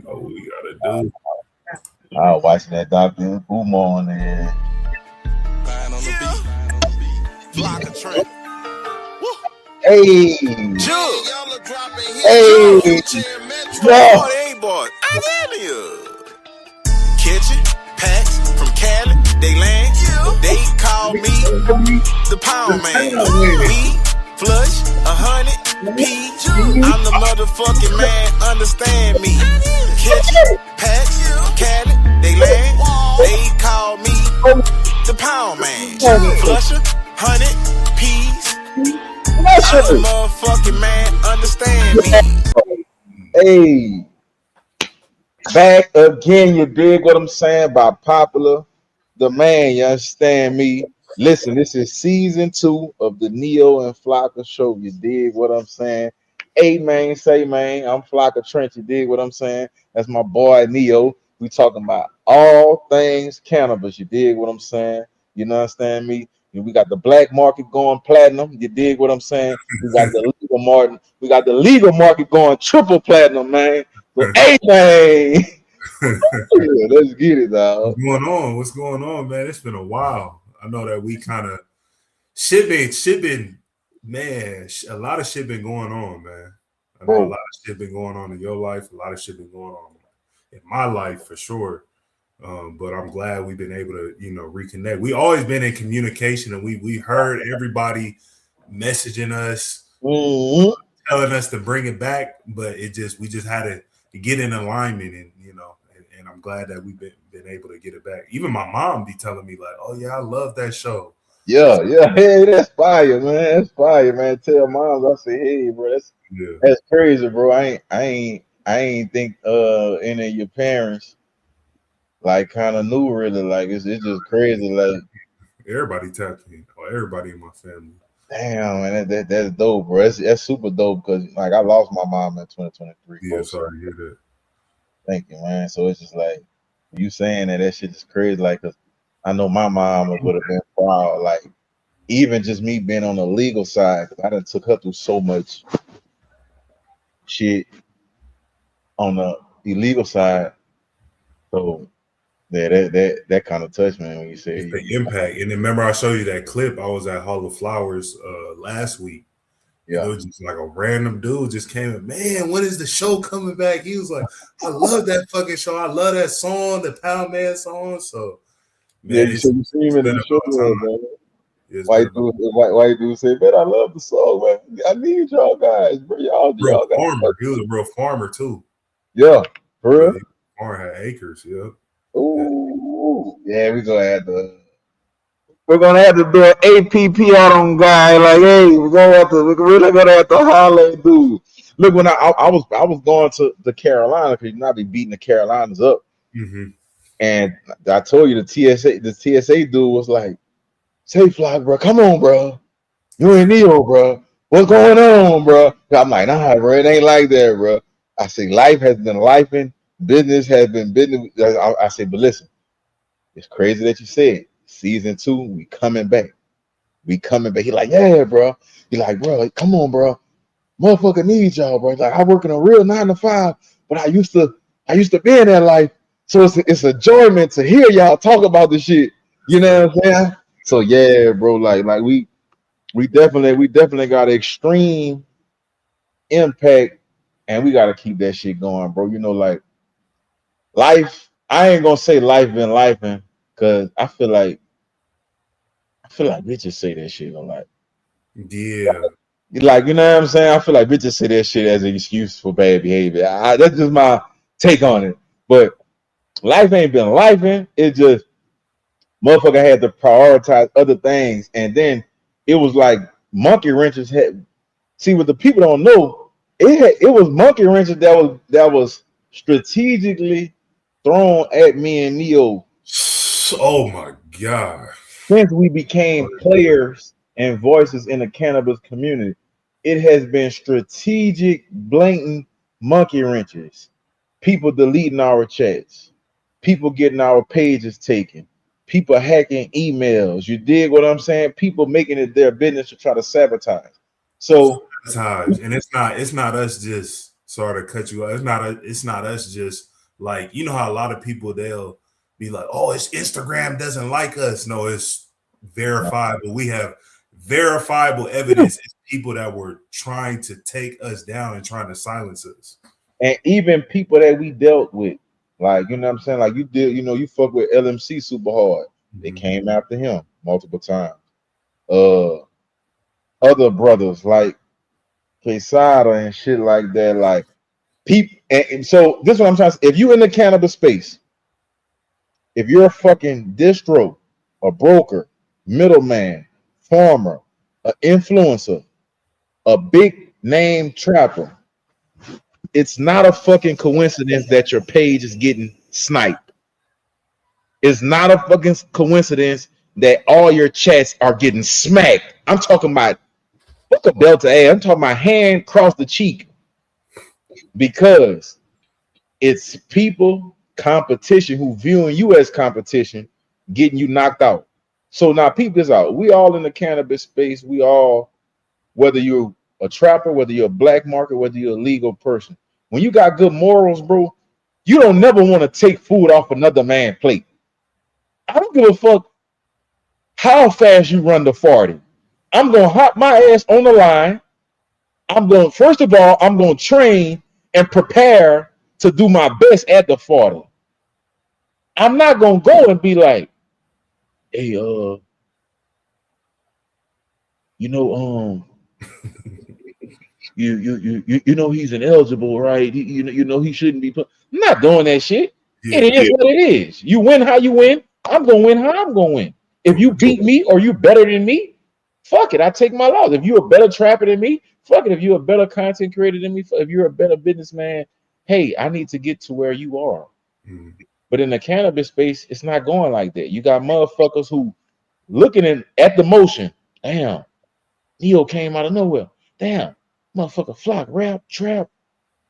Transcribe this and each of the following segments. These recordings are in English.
Oh, we gotta do. I was watching that Dr. Boom on there. Lying on the beat. Flocka Trent. Hey, Y'all are dropping hey, hits. yo, Boy, they ain't boy. I tell you. Kitchen, packs from Cali, they land. They call me the pound man. Me, flush, 100 P's. I'm the motherfucking man, understand me. Kitchen, packs, Cali, they land. They call me the pound man. Flusher, 100 P's. I'm the motherfucking man, understand me. hey, back again. You dig what I'm saying? By popular demand, you understand me? Listen, this is season 2 of the Neo and Flocka show. You dig what I'm saying? Hey man, say man, I'm Flocka Trent. You dig what I'm saying? That's my boy Neo. We talking about all things cannabis. You dig what I'm saying? You understand me? And we got the black market going platinum. You dig what I'm saying? We got the legal market. We got the legal market going triple platinum, man. So, hey man, yeah, let's get it, dog. What's going on? What's going on, man? It's been a while. I know that we kind of shipping, man. A lot of shit been going on, man. I know a lot of shit been going on in your life. A lot of shit been going on in my life for sure. But I'm glad we've been able to, reconnect. We always been in communication, and we heard everybody messaging us, telling us to bring it back. But we just had to get in alignment, and and I'm glad that we've been able to get it back. Even my mom be telling me like, "Oh yeah, I love that show." Yeah, hey, that's fire, man. That's fire, man. Tell moms, I say, hey, bro, that's crazy, bro. I ain't think any of your parents like kind of knew really. Like it's just crazy. Like everybody tapped me, or everybody in my family. damn, man, that's dope, bro. That's super dope because like I lost my mom in 2023. Yeah, bro, sorry to hear that. Thank you, man. So it's just like you saying that shit is crazy. Like, 'cause I know my mom would have been proud. Like, even just me being on the legal side, 'cause I done took her through so much shit on the illegal side. So yeah, that kind of touched me when you It's said, the impact. And then remember, I showed you that clip. I was at Hall of Flowers last week. And it was just like a random dude just came in, man, when is the show coming back? He was like, I love that fucking show. I love that song, the Pound Man song. So, man, you see him in the show, man. White dude said, man, I love the song, man. I need y'all guys, bro. Y'all farmer. He was a real farmer too. Yeah, for real. Farmer had acres, yeah. Ooh, yeah, we're gonna have to do an APP out on guy. Like, hey, we're really gonna have to holler, dude. Look, when I was going to the Carolina because I be beating the Carolinas up, and I told you the TSA dude was like, "Say, fly, bro, come on, bro, you ain't Neo, bro. What's going on, bro?" I'm like, "Nah, bro, it ain't like that, bro." I say, "Life has been lifing, business has been business." I say, "But listen, it's crazy that you said season 2, we coming back. We coming back." He like, "Yeah, bro." He like, "Bro, come on, bro. Motherfucker need y'all, bro." He's like, "I work in a real 9 to 5, but I used to be in that life. So it's enjoyment to hear y'all talk about this shit." You know what I'm saying? So yeah, bro, like we definitely got extreme impact, and we gotta keep that shit going, bro. Like life, I ain't gonna say life been lifing, cause I feel like bitches say that shit a lot. Yeah. Like, you know what I'm saying? I feel like bitches say that shit as an excuse for bad behavior. That's just my take on it. But life ain't been lifing. It just motherfucker had to prioritize other things. And then it was like monkey wrenches had. See, what the people don't know, it was monkey wrenches that was strategically thrown at me and Neo. Oh my God. Since we became players and voices in the cannabis community, it has been strategic, blatant monkey wrenches. People deleting our chats, people getting our pages taken, people hacking emails. You dig what I'm saying? People making it their business to try to sabotage. So and it's not us just sorry to cut you off. It's not us just like, you know how a lot of people, they'll be like, oh, it's Instagram doesn't like us. No, it's verifiable. We have verifiable evidence. It's people that were trying to take us down and trying to silence us. And even people that we dealt with, like, you know what I'm saying? Like you did, you know, you fuck with LMC super hard. They came after him multiple times. Other brothers like Quesada and shit like that, like people. And so this is what I'm trying to say. If you in the cannabis space, if you're a fucking distro, a broker, middleman, farmer, an influencer, a big name trapper, it's not a fucking coincidence that your page is getting sniped. It's not a fucking coincidence that all your chats are getting smacked. I'm talking about look a Delta A. I'm talking about hand across the cheek, because it's people, competition who viewing you as competition, getting you knocked out. So now peep this out. We all in the cannabis space. We all, whether you're a trapper, whether you're a black market, whether you're a legal person, when you got good morals, bro, you don't never want to take food off another man's plate. I don't give a fuck how fast you run the 40. I'm gonna hop my ass on the line. First of all, I'm gonna train and prepare to do my best at the 40. I'm not gonna go and be like, hey, you know, you know he's ineligible, right? You know he shouldn't be put. I'm not doing that shit. Yeah, it is what it is. You win how you win. I'm gonna win how I'm gonna win. If you beat me or you better than me, fuck it. I take my loss. If you're a better trapper than me, fuck it. If you're a better content creator than me, if you're a better businessman, hey, I need to get to where you are. But in the cannabis space, it's not going like that. You got motherfuckers who looking at the motion. Damn, Neo came out of nowhere. Damn, motherfucker, flock, rap, trap,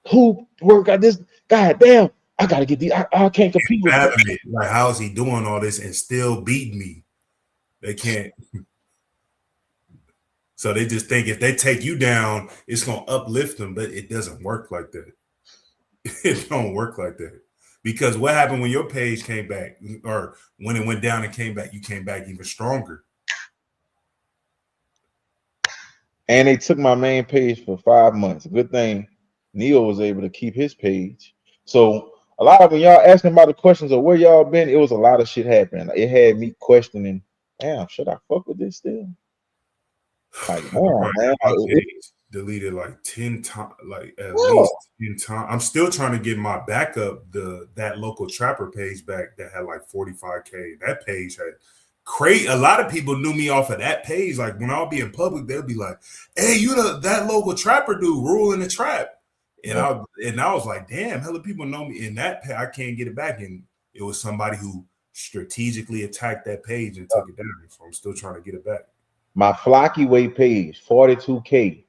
hoop, work out this. God damn, I gotta get the. I can't compete with it. Like, how is he doing all this and still beat me? They can't. So they just think if they take you down, it's gonna uplift them, but it doesn't work like that. It don't work like that. Because what happened when your page came back, or when it went down and came back, you came back even stronger. And they took my main page for 5 months. Good thing Neo was able to keep his page. So a lot of when y'all asking about the questions of where y'all been, it was a lot of shit happening. It had me questioning, damn, should I fuck with this still? Like, man, deleted like 10 times, like at least 10 times. I'm still trying to get my backup, that local trapper page back that had like 45K. That page had a lot of people knew me off of that page. Like when I'll be in public, they'll be like, hey, you that local trapper dude ruling the trap. And I was like, damn, hella people know me in that page. I can't get it back. And it was somebody who strategically attacked that page and took it down. So I'm still trying to get it back. My Flocky Way page, 42K.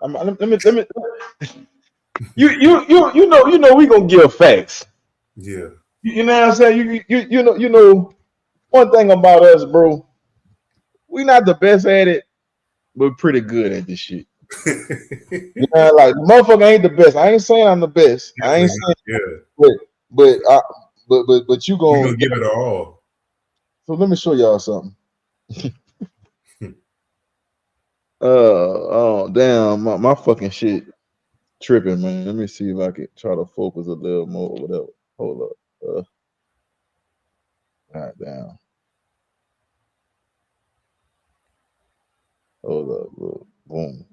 Let me. You know we gonna give facts. Yeah. You know what I'm saying? You know one thing about us, bro. We not the best at it, but pretty good at this shit. You know, like motherfucker ain't the best. I ain't saying I'm the best. I ain't saying but you gonna give it all. So let me show y'all something. Oh damn, my fucking shit tripping, man. Let me see if I can try to focus a little more or whatever. Hold up. God damn. Hold up, look. Boom.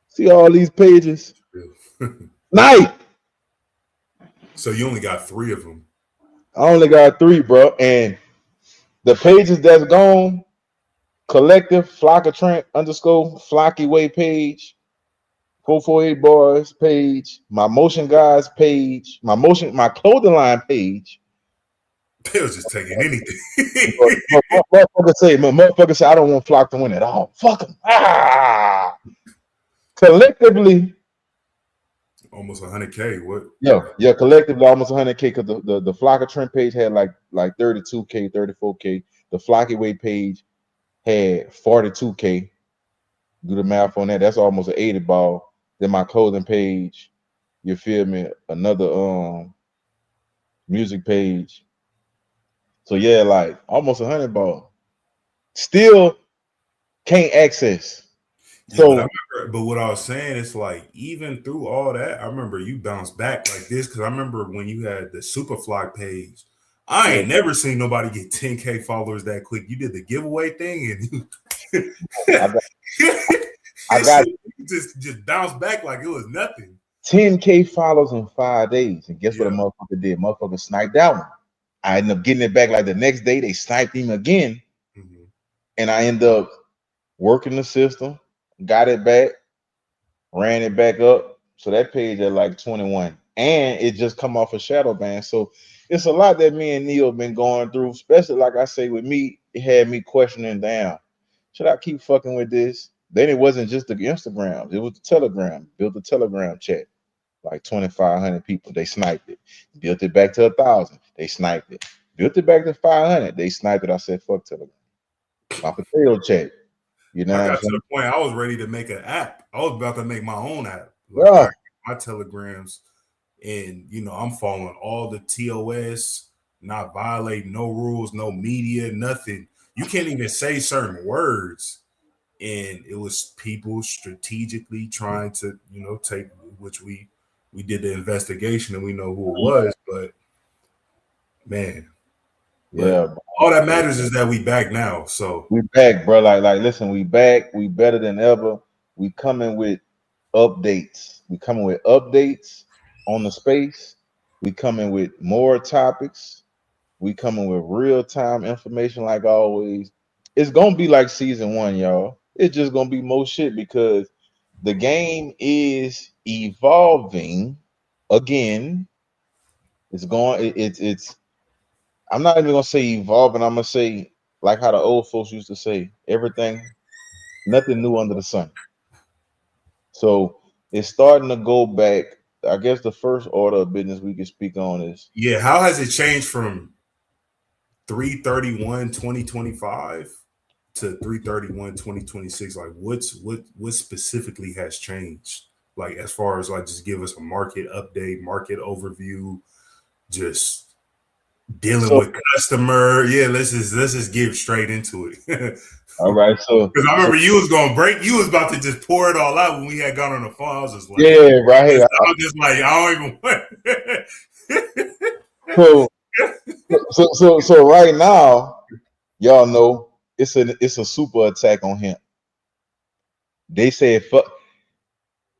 See all these pages? Night. So you only got 3 of them. I only got 3, bro. And the pages that's gone, collective, Flocka Trent _ Flocky Way page, 448 Bars page, my motion guys page, my clothing line page. They was just taking anything. Motherfucker say I don't want Flock to win at all. Fuck them. Collectively, almost 100K. What? Yeah. Collectively, almost 100K because the Flocka Trent page had like 32K, 34K. The Flocky Way page had 42K. Do the math on that. That's almost an 80 ball. Then my clothing page, You feel me? Another music page. So yeah, like almost 100 ball. Still can't access. Yeah, but I So remember, but what I was saying is like even through all that, I remember you bounced back like this because I remember when you had the Superfly page. I yeah, ain't never seen nobody get 10K followers that quick. You did the giveaway thing and I got I this got shit just bounced back like it was nothing. 10K followers in 5 days. And guess what a Yeah. motherfucker did? Motherfucker sniped that one. I ended up getting it back like the next day. They sniped him again. Mm-hmm. And I ended up working the system, got it back, ran it back up. So that page at like 21. And it just come off a shadow ban. So it's a lot that me and Neo been going through, especially like I say with me, it had me questioning down. Should I keep fucking with this? Then it wasn't just the Instagram, it was the Telegram. Built the Telegram chat. Like 2,500 people, they sniped it. Built it back to 1,000, they sniped it. Built it back to 500, they sniped it. I said, fuck Telegram. My potato chat. You know I what I'm got to saying? the point I was ready to make an app. I was about to make my own app. Like I Yeah. got my telegrams and I'm following all the TOS, not violating no rules, no media, nothing. You can't even say certain words. And it was people strategically trying to, take which we did the investigation and we know who it was, but man, but Yeah, all that matters is that we back now. So we back, bro. Like, listen, we back. We better than ever. We coming with updates. We coming with updates on the space. We coming with more topics. We coming with real time information, like always. It's gonna be like season one, y'all. It's just gonna be more shit because the game is evolving again. It's going. It's. I'm not even gonna say evolving. I'm gonna say like how the old folks used to say, everything, nothing new under the sun. So it's starting to go back. I guess the first order of business we can speak on is yeah, how has it changed from 3/31/2025 to 3/31/2026? Like what specifically has changed? Like as far as like just give us a market update, market overview, just dealing so. with customer. Yeah, let's just get straight into it. All right, so Because I remember you was gonna break, you was about to just pour it all out when we had gone on the phone. I was just like, yeah, right here. I was just like, I don't even So so right now, y'all know it's a super attack on him. They said fuck.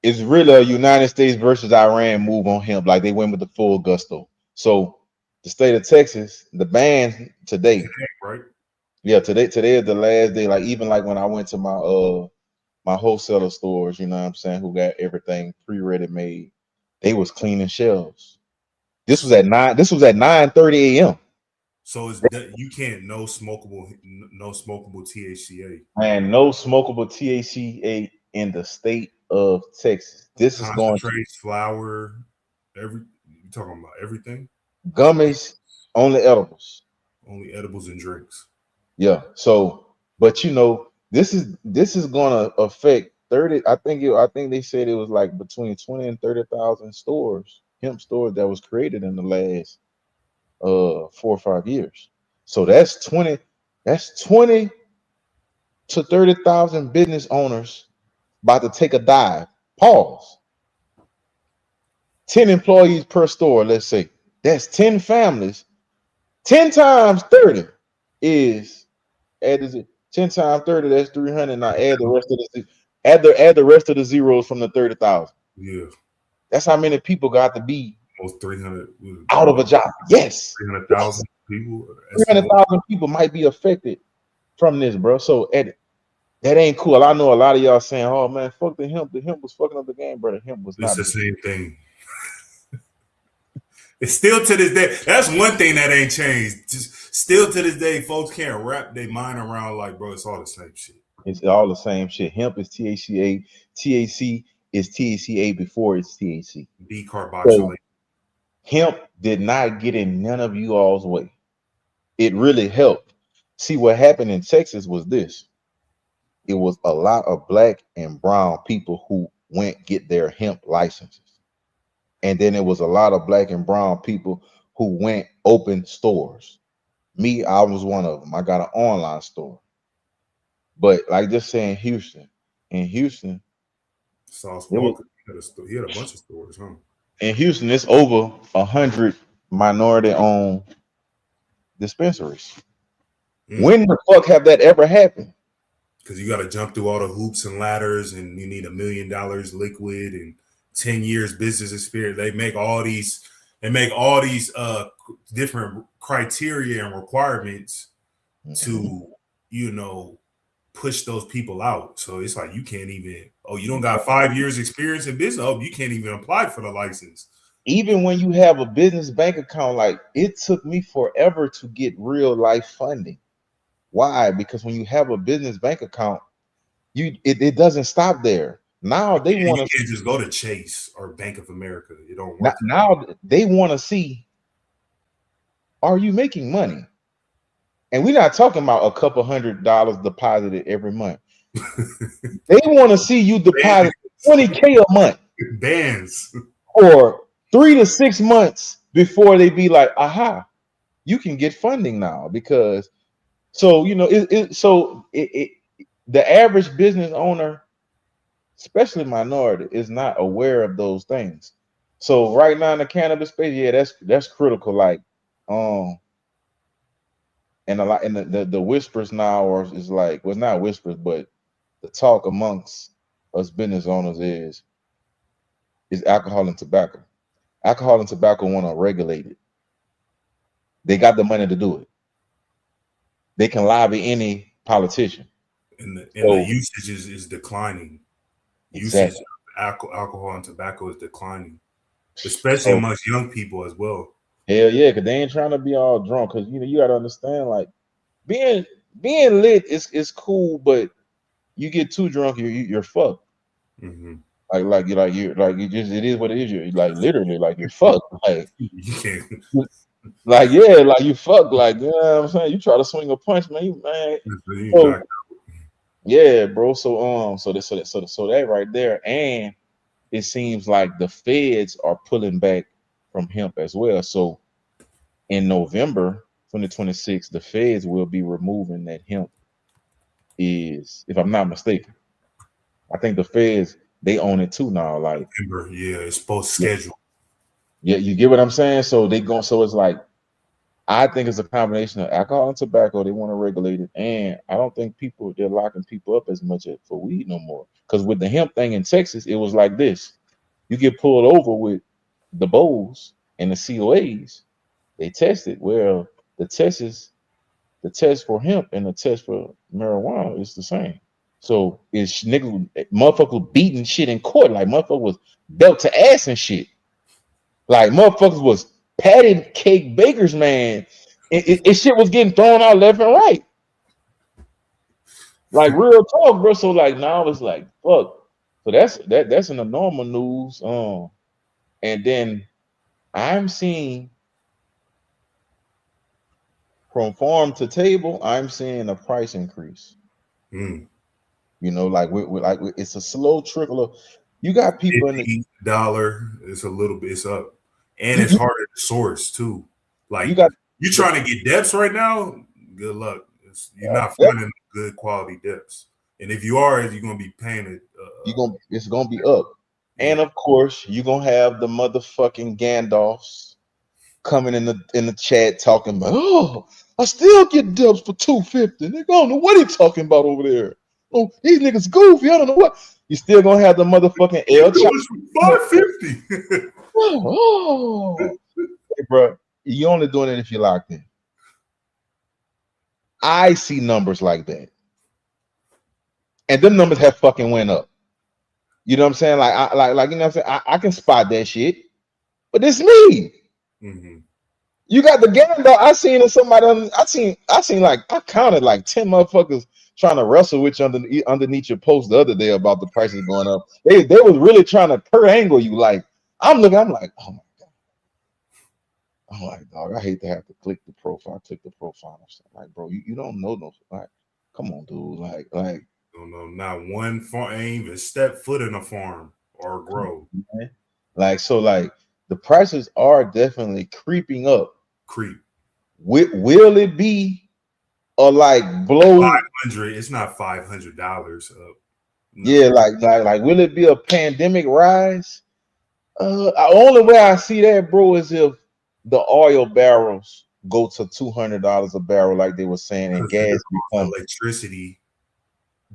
It's really a United States versus Iran move on him. Like they went with the full gusto. So the state of Texas, the ban today. right. Yeah, today is the last day. Like even like when I went to my wholesaler stores, you know what I'm saying, who got everything pre-ready made, they was cleaning shelves. This was at 9:30 a.m. So it's that you can't no smokable THCA And no smokable THCa in the state of Texas. This is going to concentrates, flour, you talking about everything, gummies, only edibles. only edibles and drinks. Yeah. So, but this is gonna affect 30. I think they said it was like between 20 and 30,000 stores, hemp stores that was created in the last 4 or 5 years. So that's 20 to 30,000 business owners about to take a dive. Pause. 10 employees per store, let's say. That's 10 families. 10 times 30 is add is it 10 times 30, that's 300. Now add the rest of the rest of the zeros from the 30,000. Yeah, That's how many people got to be almost 300, out of a job. Yes. 300,000 people estimate. 300,000 people might be affected from this, bro. So that ain't cool. I know a lot of y'all saying, "Oh man, fuck the hemp. The hemp was fucking up the game, bro. The hemp was It's not." the same thing. It's still to this day. That's one thing that ain't changed. Just still to this day, folks can't wrap their mind around like, bro, it's all the same shit. It's all the same shit. Hemp is THCA. THC is THCA before it's THC. So Decarboxylate. hemp did not get in none of you all's way. It really helped. See, what happened in Texas was this. It was a lot of black and brown people who went get their hemp licenses. And then it was a lot of black and brown people who went open stores. Me, I was one of them. I got an online store. But like just saying in Houston, Sauce it was Walker, he had a bunch of stores, huh? in Houston, it's over 100 minority-owned dispensaries. When the fuck have that ever happened? Because you got to jump through all the hoops and ladders, and you need $1 million liquid and 10 years business experience. They make all these different criteria and requirements to, push those people out. So it's like you can't even, you don't got 5 years experience in business. Oh, you can't even apply for the license. Even when you have a business bank account, like it took me forever to get real life funding. Why? Because when you have a business bank account, it doesn't stop there. Now they want You to can't just go to Chase or Bank of America. It don't work. now they want to see, are you making money? And we're not talking about a couple $100 deposited every month. They want to see you deposit $20K a month. Bands. For 3 to 6 months before they be like, aha, you can get funding now. Because so the average business owner, especially minority, is not aware of those things. So right now in the cannabis space, yeah, that's critical. Like, and a lot, and the whispers now is like, well, it's not whispers, but the talk amongst us business owners is alcohol and tobacco. Alcohol and tobacco want to regulate it. They got the money to do it. They can lobby any politician. And the usage is declining. Exactly. Usage of alcohol and tobacco is declining, especially amongst young people as well. Hell yeah, because they ain't trying to be all drunk. Because you got to understand, like being lit is cool, but you get too drunk, you're fucked. Mm-hmm. It is what it is. You're like literally like you're fucked. Like you can't. Like yeah, like you fucked. Like you know what I'm saying. You try to swing a punch, man. So, yeah, bro. So that right there, and it seems like the feds are pulling back from hemp as well. So in November 2026, the feds will be removing that hemp is, if I'm not mistaken. I think the feds, they own it too now. Like yeah, it's post schedule. Yeah, you get what I'm saying? So so it's like, I think it's a combination of alcohol and tobacco. They want to regulate it. And I don't think they're locking people up as much for weed no more. Because with the hemp thing in Texas, it was like this. You get pulled over with the bowls and the COAs, they test it. Well, the test for hemp and the test for marijuana is the same. So it's motherfuckers beating shit in court. Like motherfuckers was belt to ass and shit. Like motherfuckers was patty cake bakers, man. It shit was getting thrown out left and right. Like real talk, bro. So like now it's like fuck. So that's in the normal news. And then I'm seeing from farm to table, I'm seeing a price increase. Like it's a slow trickle of. You got people in the dollar. It's a little bit. It's up, and it's harder to source too. Like you trying to get depths right now. Good luck. You're not finding good quality depths, and if you are, you're gonna be paying it. It's gonna be up, and of course you're gonna have the motherfucking Gandalfs coming in the chat talking about, oh, I still get dubs for $250. Nigga, I don't know what he talking about over there. Oh, these niggas goofy. I don't know what. You still gonna have the motherfucking L. $550. Hey, bro, you only doing it if you're locked in. I see numbers like that, and them numbers have fucking went up. You know what I'm saying? Like, you know what I'm saying? I can spot that shit, but it's me. Mm-hmm. You got the Gandalf. I seen somebody. I seen like I counted like 10 motherfuckers trying to wrestle with you underneath your post the other day about the prices going up. They was really trying to per angle you. Like I'm like, oh my god. I'm like, dog, I hate to have to click the profile. Click the profile. Like, bro, you don't know no. Like, come on, dude. Like. Don't know. Not one farm. Ain't even step foot in a farm or grow. Like so, like the prices are definitely creeping up. Creep. Will it be a like blow? 500. It's not $500 up. No. Yeah, like will it be a pandemic rise? The only way I see that, bro, is if the oil barrels go to $200 a barrel, like they were saying, and gas becomes electricity.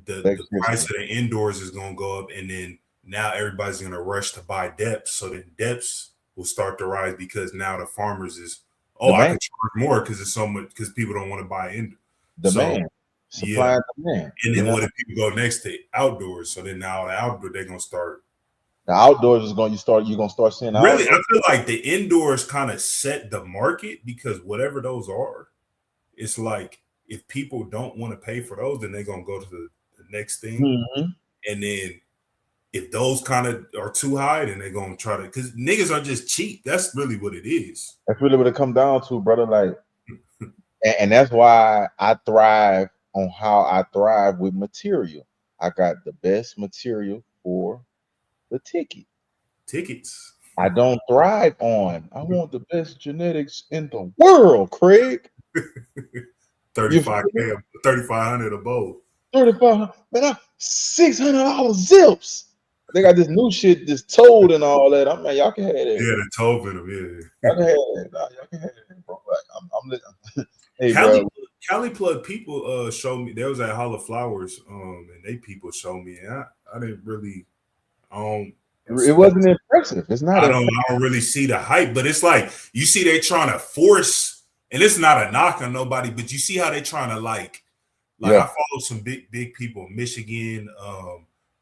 The electricity. price of the indoors is gonna go up, and then now everybody's gonna rush to buy depths, so then depths will start to rise because now the farmers is I can charge more because it's so much because people don't want to buy in demand, so, supply and demand. And then what if people go next to outdoors? So then now the outdoor they're gonna start. The outdoors is you're gonna start seeing really. outdoors. I feel like the indoors kind of set the market because whatever those are, it's like if people don't want to pay for those, then they're gonna go to the next thing, Mm-hmm. and then if those kind of are too high, then they're gonna try to because niggas are just cheap. That's really what it is. That's really what it comes down to, brother. Like, and that's why I thrive on how I thrive with material. I got the best material for the tickets. I don't thrive on. I want the best genetics in the world, Craig. 35K, 3,500 a bowl. 35, man, $600 zips. They got this new shit, this toad and all that. I'm like, y'all can have that. Yeah, the toad venom. Yeah, y'all can have that. Nah, y'all can have that, bro. Like, I'm hey, Cali Plug people showed me. There was at Hall of Flowers, and they people showed me, and I didn't really. It wasn't impressive. It's not. I don't really see the hype, but it's like you see they trying to force, and it's not a knock on nobody, but you see how they trying to like I follow some big people, Michigan,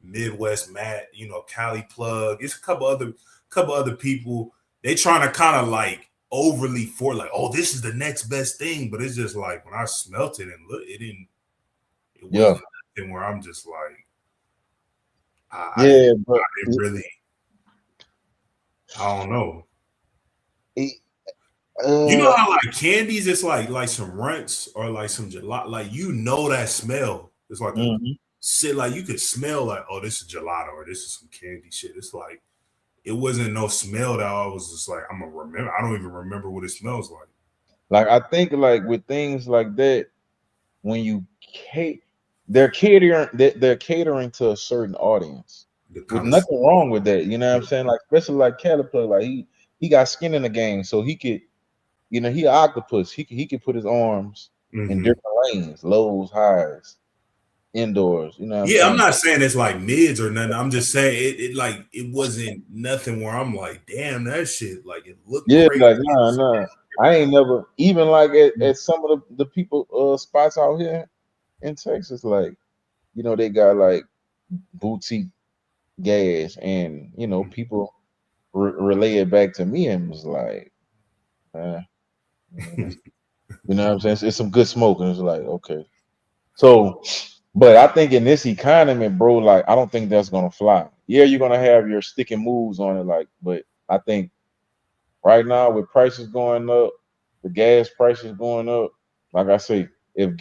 Midwest Matt, Cali Plug. It's a couple other people. They trying to kind of like overly for like, oh, this is the next best thing, but it's just like when I smelt it and look, it wasn't nothing where I'm just like. I didn't really. I don't know. You know how like candies, it's like some runts or like some gelato, like that smell. It's like like you could smell like, oh, this is gelato or this is some candy shit. It's like it wasn't no smell that I was just like I'm gonna remember. I don't even remember what it smells like. Like I think like with things like that, when you they're catering to a certain audience. With nothing wrong with that, you know what I'm saying? Like especially like Caterpillar, like he got skin in the game, so he could, he an octopus. He could put his arms in different lanes, lows, highs, indoors. You know. I'm not saying it's like mids or nothing. I'm just saying it wasn't nothing where I'm like, damn, that shit like it looked. Crazy. Like nah. I ain't never even like at some of the people spots out here in Texas, like they got like boutique gas, and people relay it back to me and was like, you know what I'm saying? It's some good smoke, and it's like, okay. So, but I think in this economy, bro, like I don't think that's gonna fly. Yeah, you're gonna have your stick and moves on it, like, but I think right now with prices going up, the gas prices going up, like I say, if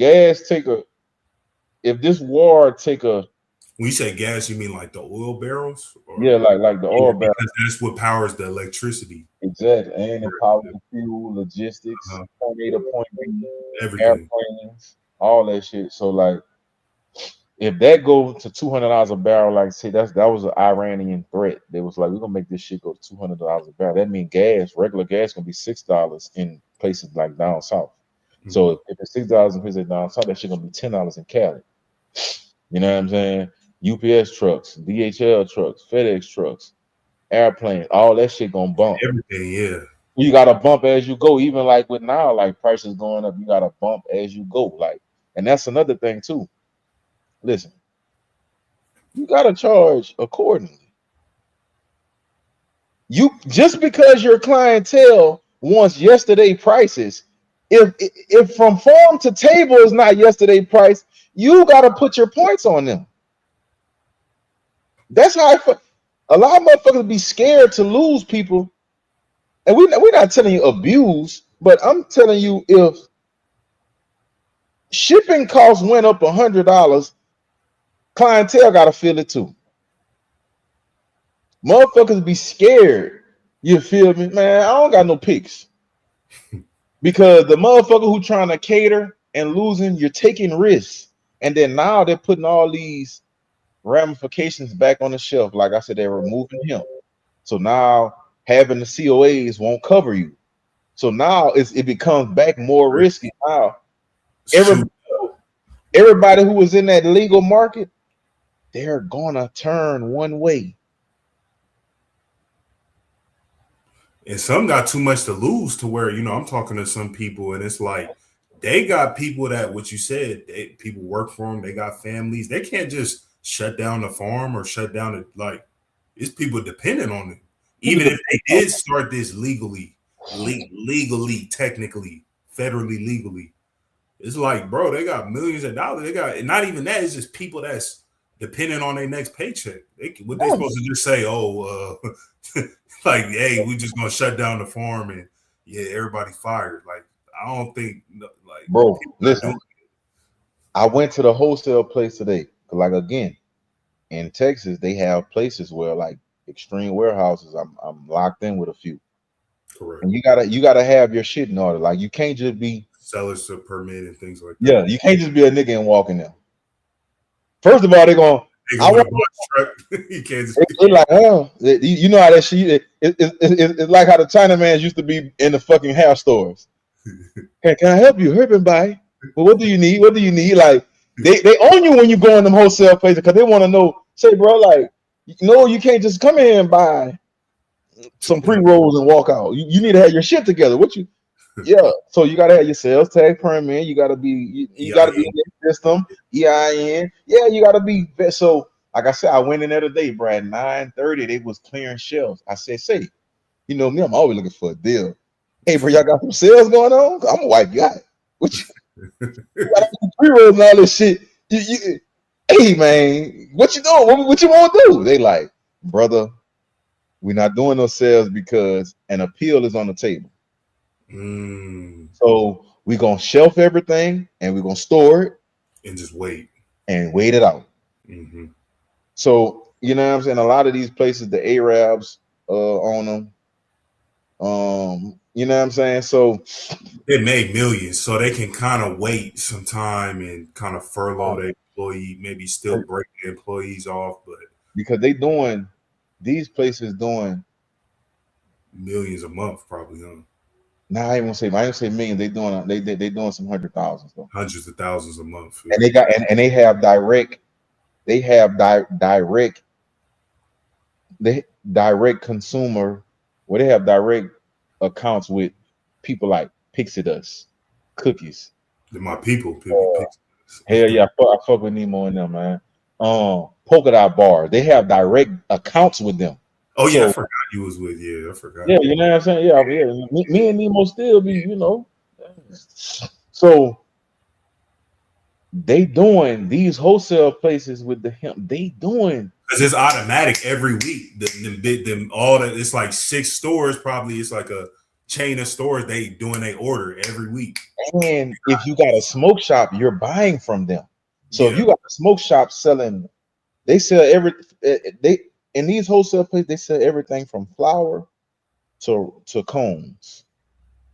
this war take a when you say gas, you mean like the oil barrels? Yeah, like the oil barrels. Because that's what powers the electricity. Exactly. And it powers the fuel, logistics, point A to point B, everything. Airplanes, all that shit. So like if that goes to $200 a barrel, like say that was an Iranian threat. They was like, we're gonna make this shit go to $200 a barrel. That means regular gas gonna be $6 in places like down south. So if it's $6 in places down south, that shit gonna be $10 in Cali. You know what I'm saying? UPS trucks, DHL trucks, FedEx trucks, airplanes, all that shit gonna bump. Everything, yeah. You gotta bump as you go. Even like with now, like prices going up, you gotta bump as you go. Like, and that's another thing too. Listen, you gotta charge accordingly. You just because your clientele wants yesterday prices, if from farm to table is not yesterday price, you gotta put your points on them. That's how a lot of motherfuckers be scared to lose people, and we're not telling you abuse, but I'm telling you if shipping costs went up $100, clientele gotta feel it too. Motherfuckers be scared You feel me, man? I don't got no picks because the motherfucker who trying to cater and losing, you're taking risks, and then now they're putting all these ramifications back on the shelf. Like I said, they're removing him, so now having the COAs won't cover you. So now it becomes back more risky. Now everybody, Shoot. everybody who was in that legal market, they're gonna turn one way. And some got too much to lose to where, I'm talking to some people and it's like they got people that, what you said, people work for them, they got families. They can't just shut down the farm or shut down it. Like, it's people dependent on it. Even if they did start this legally, technically, federally, legally, it's like, bro, they got millions of dollars. They got, and not even that, it's just people that's dependent on their next paycheck. What they supposed to just say, like, hey, we just gonna shut down the farm and everybody fired. Like, I don't think, like, Bro, listen, I went to the wholesale place today. Like, again, in Texas, they have places where, like, extreme warehouses, I'm locked in with a few. Correct. And you gotta have your shit in order. Like, you can't just be sellers to permit and things like that. Yeah, you can't just be a nigga and walk in there. First of all, they're going I want truck. You can't just they're like, oh, you know how that shit it's like how the Chinamans used to be in the fucking hair stores. Can I help you? Help him buy. Well, what do you need? What do you need? Like, they own you when you go in them wholesale places because they want to know, say, bro, like, no, you can't just come in and buy some pre-rolls and walk out. You need to have your shit together. Yeah, so you gotta have your sales tag permit. You gotta be you gotta be in the system, EIN. Yeah, you gotta be. So, like I said, I went in there today, bro. At 9:30, they was clearing shelves. I said, "Say, you know me, I'm always looking for a deal. Hey, bro, y'all got some sales going on? I'm a white guy. What you got pre-rolls and all this shit? Hey, man, what you doing? What you want to do?" They like, brother, we're not doing no sales because an appeal is on the table. So we're gonna shelf everything and we're gonna store it and just wait it out. So you know what I'm saying? A lot of these places, the Arabs own them. You know what I'm saying? So they made millions, so they can kind of wait some time and kind of furlough their employee, maybe still break the employees off, but because these places doing millions a month, probably, huh? Nah, I ain't gonna say millions. They doing some hundreds of thousands a month. And they got and they have direct consumer where they have direct accounts with people like Pixie Dust, Cookies. They're my people. Hell yeah, I fuck with Nemo and them, man. Polka Dot Bar, they have direct accounts with them. Oh yeah, I forgot you was with. Yeah, I forgot. Yeah, you know what I'm saying. Yeah. Me and Nemo still be, you know. So they doing these wholesale places with the hemp. They doing because it's automatic every week. It's like 6 stores. Probably it's like a chain of stores. They doing a order every week. And if you got a smoke shop, you're buying from them. So if you got a smoke shop selling, they sell in these wholesale places, they sell everything from flour to cones,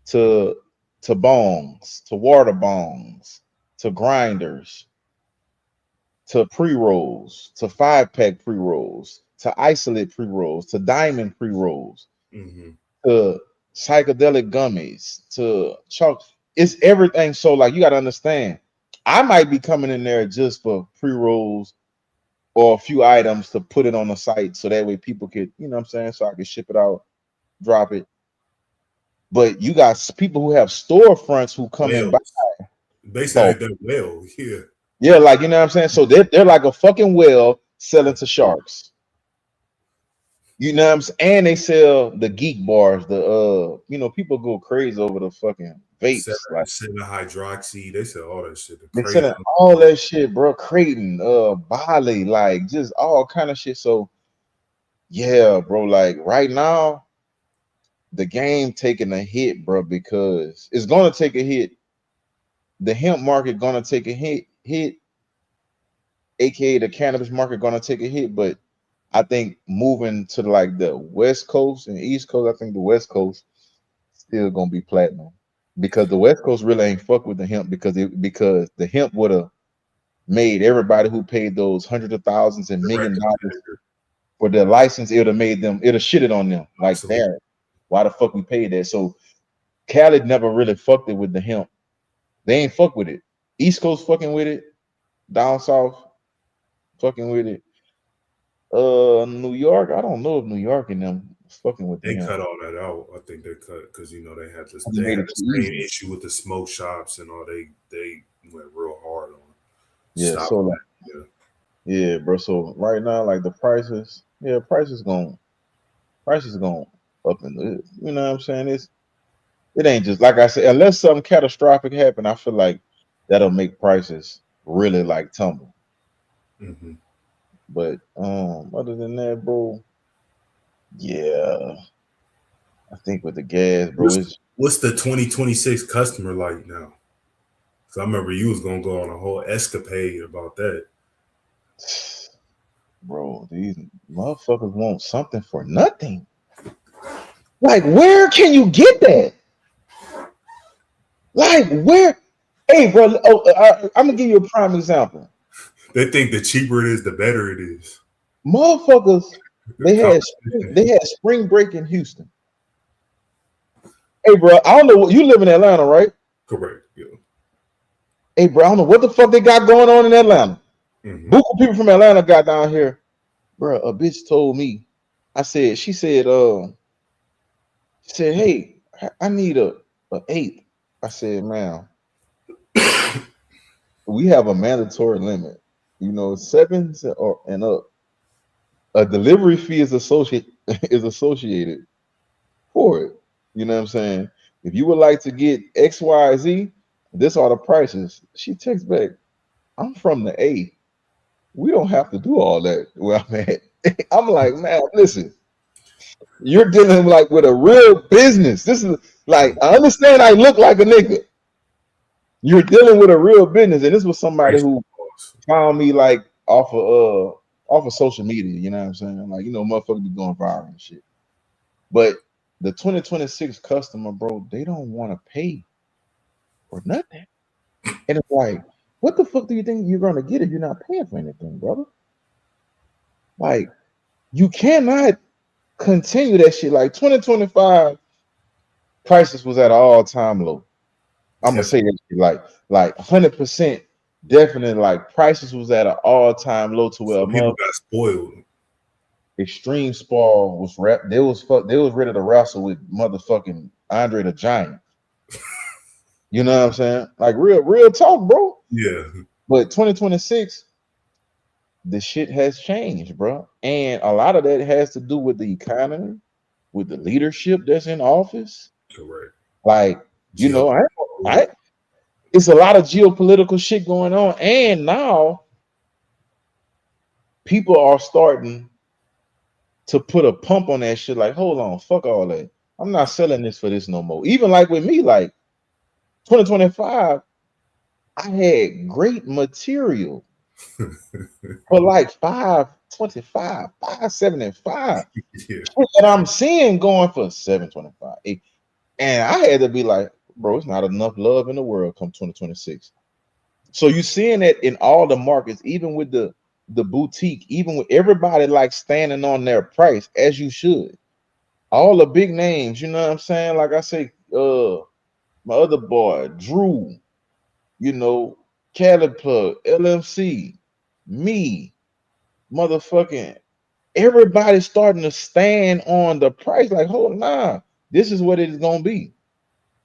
to bongs, to water bongs, to grinders, to pre-rolls, to 5-pack pre-rolls, to isolate pre-rolls, to diamond pre-rolls, to psychedelic gummies, to chalk. It's everything. So, like, you got to understand, I might be coming in there just for pre-rolls or a few items to put it on the site so that way people could, you know what I'm saying, so I can ship it out, drop it. But you got people who have storefronts who come in by. Basically, they're well, yeah. Yeah, like, you know what I'm saying? So they're like a fucking whale selling to sharks. You know what I'm saying? And they sell the geek bars, people go crazy over the fucking vapes. Selling hydroxy, they sell all that shit. They selling all that shit, bro. Creighton, Bali, like just all kind of shit. So yeah, bro, like right now, the game taking a hit, bro, because it's gonna take a hit. The hemp market gonna take a hit, aka the cannabis market gonna take a hit, but I think moving to like the West Coast and East Coast, I think the West Coast still gonna be platinum because the West Coast really ain't fuck with the hemp because the hemp would have made everybody who paid those hundreds of thousands and $1,000,000 for their license. It would have made them. It would have shitted on them. Like, damn, why the fuck we paid that? So Cali never really fucked it with the hemp. They ain't fuck with it. East Coast fucking with it. Down south fucking with it. New York, I don't know if New York and them fucking with They them. cut all that out. I think they cut because they had this. They They made had it the too same easy. issue with the smoke shops and all. They went real hard on. Yeah, Stop so like, that. yeah, bro. So right now, like the prices, prices going up in the, you know what I'm saying? It ain't just like I said, unless something catastrophic happen, I feel like that'll make prices really like tumble. Mm-hmm. But other than that, bro, yeah, I think with the gas, bro, What's the 2026 customer like now? Because I remember you was gonna go on a whole escapade about that. bro, these motherfuckers want something for nothing. Like, where can you get that? Like, where? Hey, bro, I'm gonna give you a prime example. They think the cheaper it is, the better it is. Motherfuckers, they had spring break in Houston. Hey, bro, I don't know what you live in Atlanta, right? Correct. Yeah. Hey, bro, I don't know what the fuck they got going on in Atlanta. Mm-hmm. Buku people from Atlanta got down here, bro. A bitch told me, she said, hey, I need a 8. I said, man, we have a mandatory limit. 7s and up. A delivery fee is associated for it. You know what I'm saying? If you would like to get XYZ, this are the prices. She texts back, I'm from the A. We don't have to do all that where I'm at. I'm like, man, listen, you're dealing like with a real business. This is like, I understand I look like a nigga. You're dealing with a real business, and this was somebody who found me like off of social media. You know what I'm saying? Like, motherfuckers be going viral and shit. But the 2026 customer, bro, they don't want to pay for nothing. And it's like, what the fuck do you think you're gonna get if you're not paying for anything, brother? Like, you cannot continue that shit. Like 2025 prices was at an all-time low. I'm gonna say that shit like 100% definitely. Like prices was at an all-time low to where people got spoiled. Extreme Spall was they was ready to wrestle with motherfucking Andre the Giant. You know what I'm saying? Like real talk, bro. Yeah. But 2026, the shit has changed, bro. And a lot of that has to do with the economy, with the leadership that's in office. Correct. Like, it's a lot of geopolitical shit going on. And now people are starting to put a pump on that shit. Like, hold on, fuck all that. I'm not selling this for this no more. Even like with me, like 2025, I had great material for like 525, 575. Yeah. And I'm seeing going for 725. And I had to be like, bro, it's not enough love in the world come 2026. So you seeing that in all the markets, even with the boutique, even with everybody like standing on their price, as you should. All the big names, you know what I'm saying? Like I say, my other boy, Drew, Cali Plug, LMC, me, motherfucking everybody starting to stand on the price. Like, hold on, this is what it is gonna be.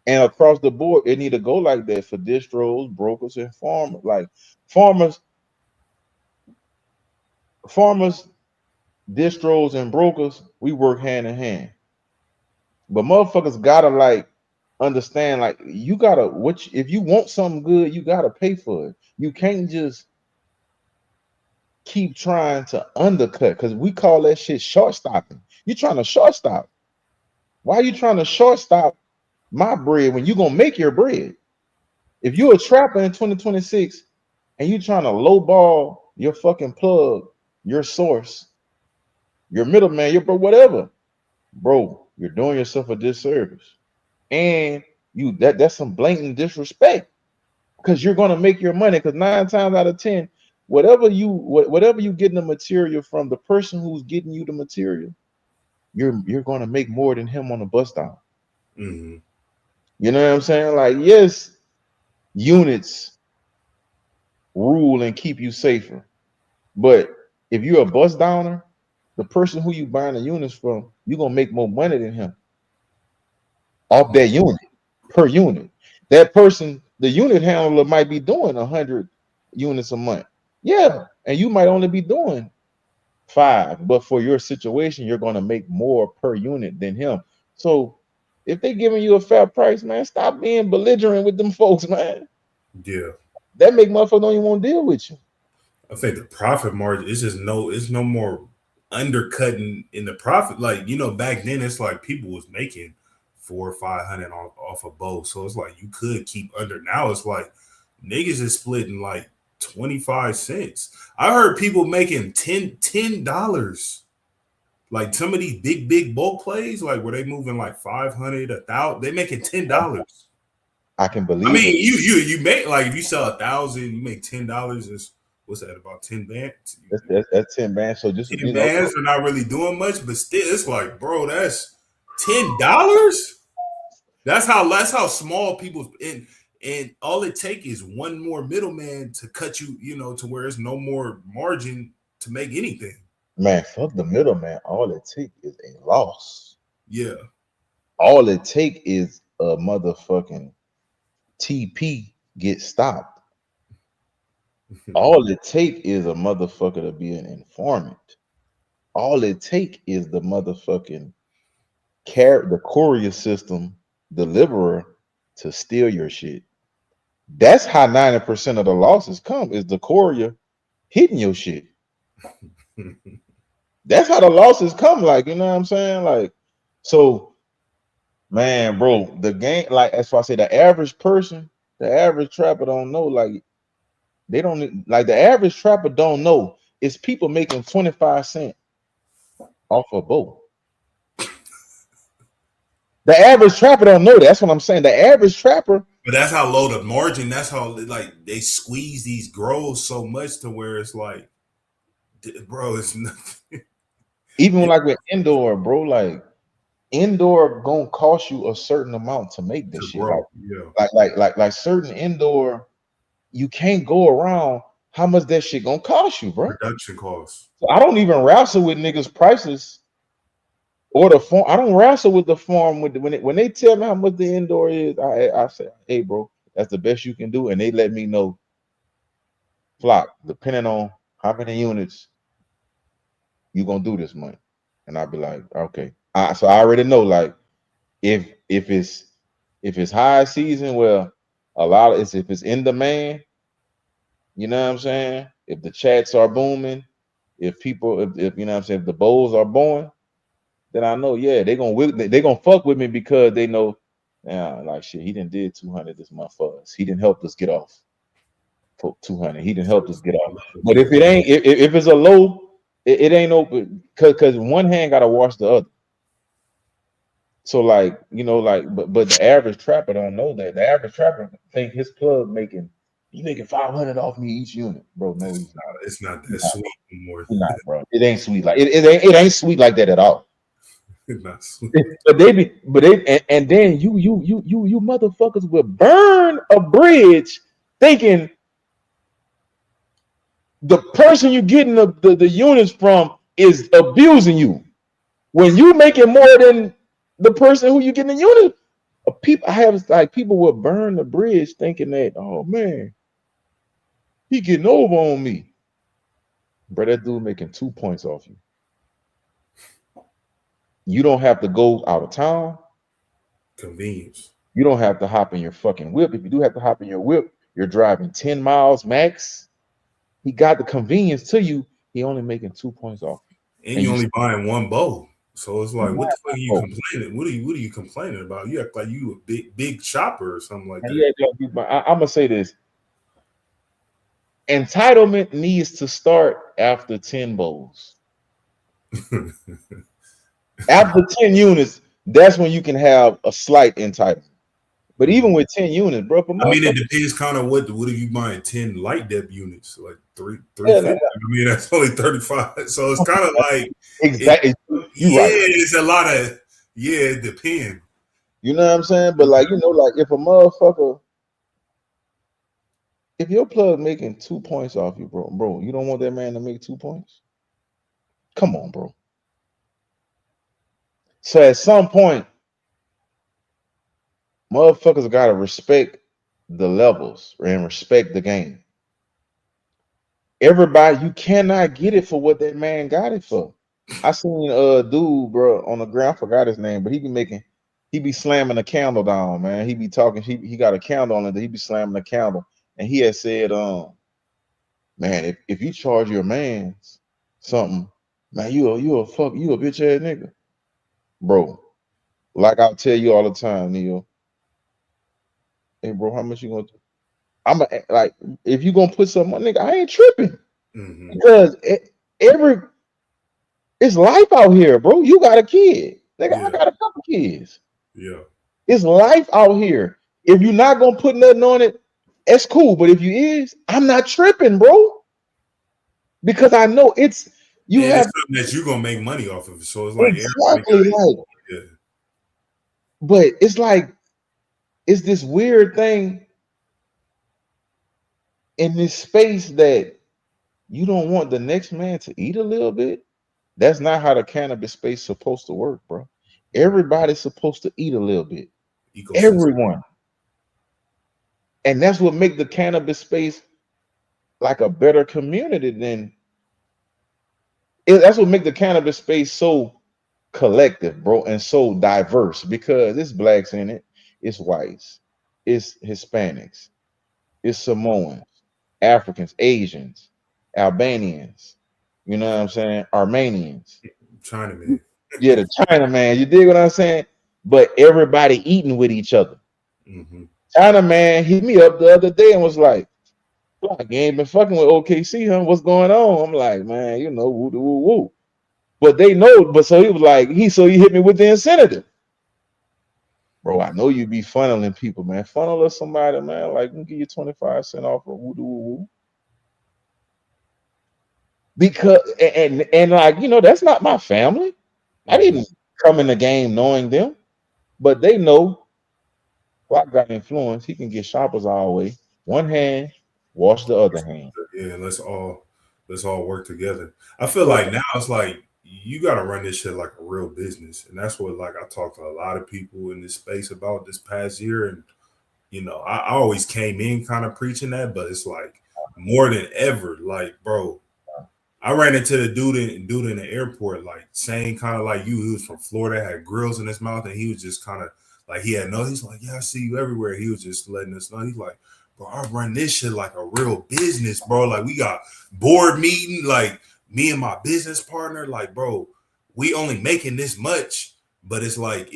And across the board, it need to go like that for distros, brokers, and farmers. Like farmers, distros, and brokers, we work hand in hand. But motherfuckers gotta like understand, like you gotta if you want something good, you gotta pay for it. You can't just keep trying to undercut, because we call that shit short stopping. You trying to short stop. Why are you trying to short stop my bread when you gonna make your bread? If you're a trapper in 2026 and you trying to lowball your fucking plug, your source, your middleman, your bro, whatever, bro, you're doing yourself a disservice, and that's some blatant disrespect because you're gonna make your money. Because 9 times out of 10, whatever you getting the material from, the person who's getting you the material, you're gonna make more than him on the bus down. Mm-hmm. You know what I'm saying? Like, yes, units rule and keep you safer, but if you're a bus downer, the person who you buying the units from, you're gonna make more money than him off that unit per unit. That person, the unit handler, might be doing 100 units a month. Yeah, and you might only be doing 5, but for your situation, you're gonna make more per unit than him. So if they giving you a fair price, man, stop being belligerent with them folks, man. Yeah. That make motherfuckers don't even want to deal with you. I think the profit margin is just it's no more undercutting in the profit. Like, back then it's like people was making 400 or 500 off a bow. So it's like you could keep under. Now it's like niggas is splitting like 25 cents. I heard people making $10. Like some of these big bulk plays, like where they moving like 500, 1,000, they making $10. I can believe I mean, it. you make, like, if you sell 1,000, you make $10. Is what's that, about 10 bands? That's 10 bands. So just 10 bands are not really doing much, but still, it's like, bro, that's $10. That's how small people, and all it take is one more middleman to cut you, to where there's no more margin to make anything. Man, fuck the middleman. All it take is a loss. Yeah. All it take is a motherfucking TP get stopped. All it take is a motherfucker to be an informant. All it take is the motherfucking the courier system deliverer to steal your shit. That's how 90% of the losses come, is the courier hitting your shit. That's how the losses come, like, you know what I'm saying? Like, so, man, bro, the game, like, that's why I say the average person, the average trapper don't know, like, they don't, like, the average trapper don't know it's people making 25 cents off a bow. The average trapper don't know that. That's what I'm saying. The average trapper. But that's how low the margin, that's how, like, they squeeze these grows so much to where it's like, bro, it's nothing. Even like with indoor, bro, like, indoor gonna cost you a certain amount to make this shit. Grow. Like certain indoor, you can't go around how much that shit gonna cost you, bro. Production costs. So I don't even wrestle with niggas' prices or the form. I don't wrestle with the form when they tell me how much the indoor is. I say, hey, bro, that's the best you can do, and they let me know. Flock, depending on how many units you gonna do this month, and I'll be like, okay. So I already know, like, if it's high season, well, a lot of it's, if it's in demand, you know what I'm saying? If the chats are booming, if people, if you know what I'm saying, if the bowls are born, then I know, yeah, they gonna fuck with me because they know, yeah, like, shit, he didn't did 200 this month for us. He didn't help us get off for 200. He didn't help us get off. But if it ain't, if it's a low, it ain't open, because one hand gotta wash the other. So, like, like, but the average trapper don't know that. The average trapper think his plug making 500 off me each unit, bro. No, it's not that sweet anymore. Not, bro. It ain't sweet like it ain't sweet like that at all. It's not sweet. And then you motherfuckers will burn a bridge thinking the person you're getting the units from is abusing you when you making more than the person who you getting the unit. People will burn the bridge thinking that, oh man, he getting over on me. Bro, that dude making 2 points off you. You don't have to go out of town. Convenience. You don't have to hop in your fucking whip. If you do have to hop in your whip, you're driving 10 miles max. He got the convenience to you. He only making 2 points off. And you only buying one bow. So it's like, what the fuck are you complaining? What are you complaining about? You act like you a big shopper or something like that. I'm gonna say this. Entitlement needs to start after 10 bows. After 10 units, that's when you can have a slight entitlement. But even with 10 units, bro, I mean, it depends kind of what are you buying 10 light depth units, like 350. Yeah, I mean, that's only 35. So it's kind of like exactly. You're right. it's a lot of it depends. You know what I'm saying? But like, like if a motherfucker, if your plug making 2 points off you, bro, you don't want that man to make 2 points? Come on, bro. So at some point, motherfuckers gotta respect the levels and respect the game. Everybody, you cannot get it for what that man got it for. I seen a dude, bro, on the ground. I forgot his name, but he be slamming a candle down, man. He be talking. He got a candle on it. He be slamming the candle, and he had said, man, if you charge your man something, man, you a bitch ass nigga, bro. Like I'll tell you all the time, Neo. Hey, bro, how much you gonna? I'm like, if you gonna put something on, nigga, I ain't tripping because it's life out here, bro. You got a kid, nigga. I got a couple kids. Yeah, it's life out here. If you're not gonna put nothing on it, that's cool. But if you is, I'm not tripping, bro, because I know it's something that you're gonna make money off of it. So it's like exactly like, but it's like it's this weird thing in this space that you don't want the next man to eat a little bit. That's not how the cannabis space is supposed to work, bro. Everybody's supposed to eat a little bit. Ecosystem. Everyone. And that's what make the cannabis space like a better community than that's what make the cannabis space so collective, bro, and so diverse, because it's blacks in it, it's whites, it's Hispanics, it's Samoans, Africans, Asians, Albanians, you know what I'm saying, Armenians, Chinaman. Yeah, the Chinaman. You dig what I'm saying? But everybody eating with each other. Chinaman hit me up the other day and was like, "You ain't been fucking with OKC, huh? What's going on?" I'm like, "Man, woo woo woo." But they know. But so he was like, he hit me with the incentive. Bro, I know you be funneling people, man. Funnel us somebody, man. Like, we can give you 25 cents off of woo woo woo. Because and like, that's not my family. I didn't come in the game knowing them, but they know Flock got influence. He can get shoppers all the way. One hand, wash the other hand. Yeah, let's all work together. I feel like now it's like you got to run this shit like a real business, and that's what like I talked to a lot of people in this space about this past year, and I always came in kind of preaching that, but it's like more than ever, like bro. I ran into the dude in the airport, like saying kind of like you. He was from Florida, had grills in his mouth, and he was just kind of like he's like, yeah, I see you everywhere. He was just letting us know. He's like, bro, I run this shit like a real business, bro. Like we got board meeting, like me and my business partner, like bro, we only making this much, but it's like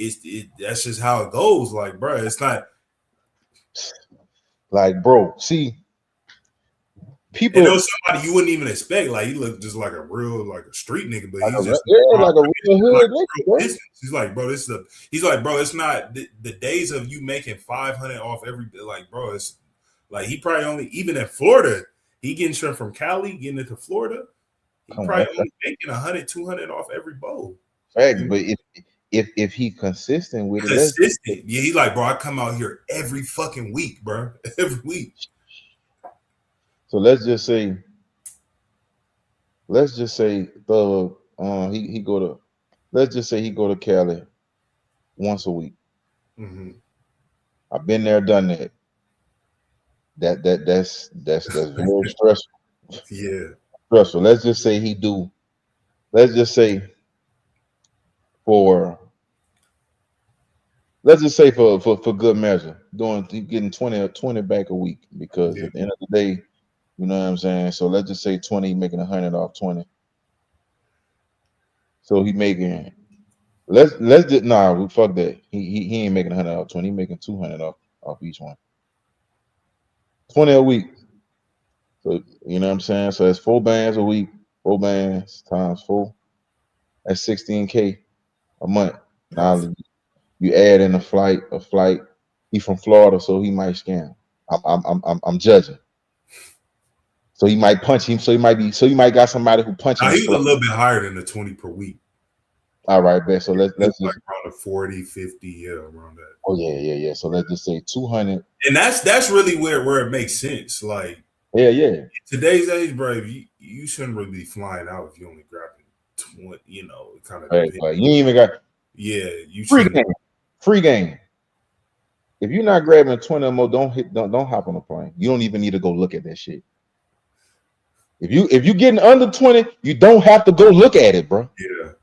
that's just how it goes, like bro. It's not like bro. See. People, and there was somebody you wouldn't even expect. Like he looked just like a real, like a street nigga, but he's just like a real hood nigga. He's like, bro, it's not the days of you making 500 off every day. Like, bro, it's like he probably only even in Florida, he getting shit from Cali, getting into Florida. He probably only making 100, 200 off every bowl. Facts, but if he consistent with it, yeah, he's like, bro, I come out here every fucking week, bro, every week. So let's just say Thug, he go to, let's just say he go to Cali once a week. I've been there, done that. That's very stressful. Yeah, stressful. Let's just say he do. Let's just say for good measure, getting 20 back a week, because at the end of the day, you know what I'm saying? So let's just say 20, making 100 off 20. So he making, we fuck that. He ain't making 100 off 20. He making 200 off each one. 20 a week. So you know what I'm saying? So it's 4 bands a week. 4 bands times 4. That's $16K a month. Now you add in a flight. He from Florida, so he might scam. I'm judging. So he might punch him. So he might got somebody who punch him. Now he's a little bit higher than the 20 per week. All right, bet. So let's like just around the 40, 50, yeah, around that. Oh yeah. So let's just say 200. And that's really where it makes sense. Like yeah. Today's age, bro, you shouldn't really be flying out if you only grabbing 20, it kind of Hey, you ain't even got you free game. If you're not grabbing 20 or more, don't hop on a plane. You don't even need to go look at that shit. If you getting under 20, you don't have to go look at it, bro. Yeah.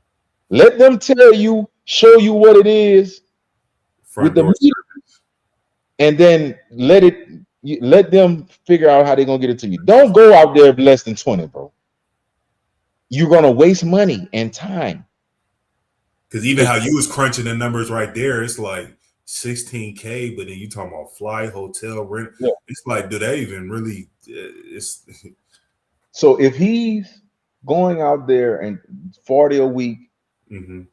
Let them tell you, show you what it is Front door service, and then let them figure out how they're gonna get it to you. Don't go out there less than 20, bro. You're gonna waste money and time. Because even how you was crunching the numbers right there, it's like 16K, but then you talking about flight, hotel, rent. Yeah. It's like, do they even really? So if he's going out there and 40 a week, he's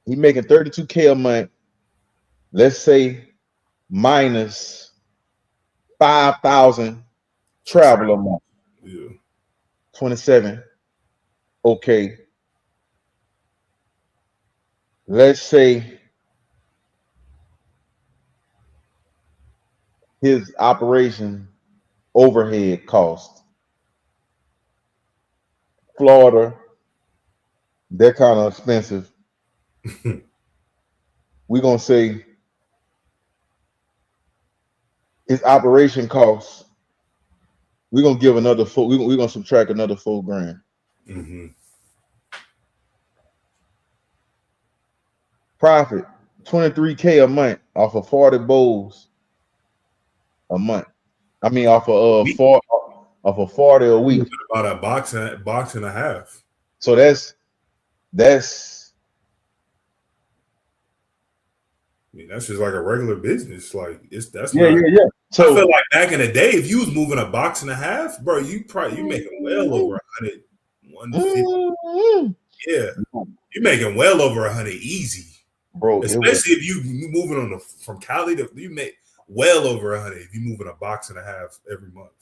making 32K a month. Let's say minus 5,000 travel a month. Yeah. 27. Okay. Let's say his operation overhead cost. Florida, they're kind of expensive. We're gonna say his operation costs. We're gonna give another full. We're gonna subtract another $4,000. Profit 23K a month off of 40 bowls a month. I mean, off of 40 a week. About a box and a half. So that's. I mean, that's just like a regular business. Like that's yeah. So I feel like back in the day, if you was moving a box and a half, bro, you making well over 100, 150. Yeah, you're making well over 100 easy, bro. Especially if you moving from Cali to you make well over 100 if you moving a box and a half every month,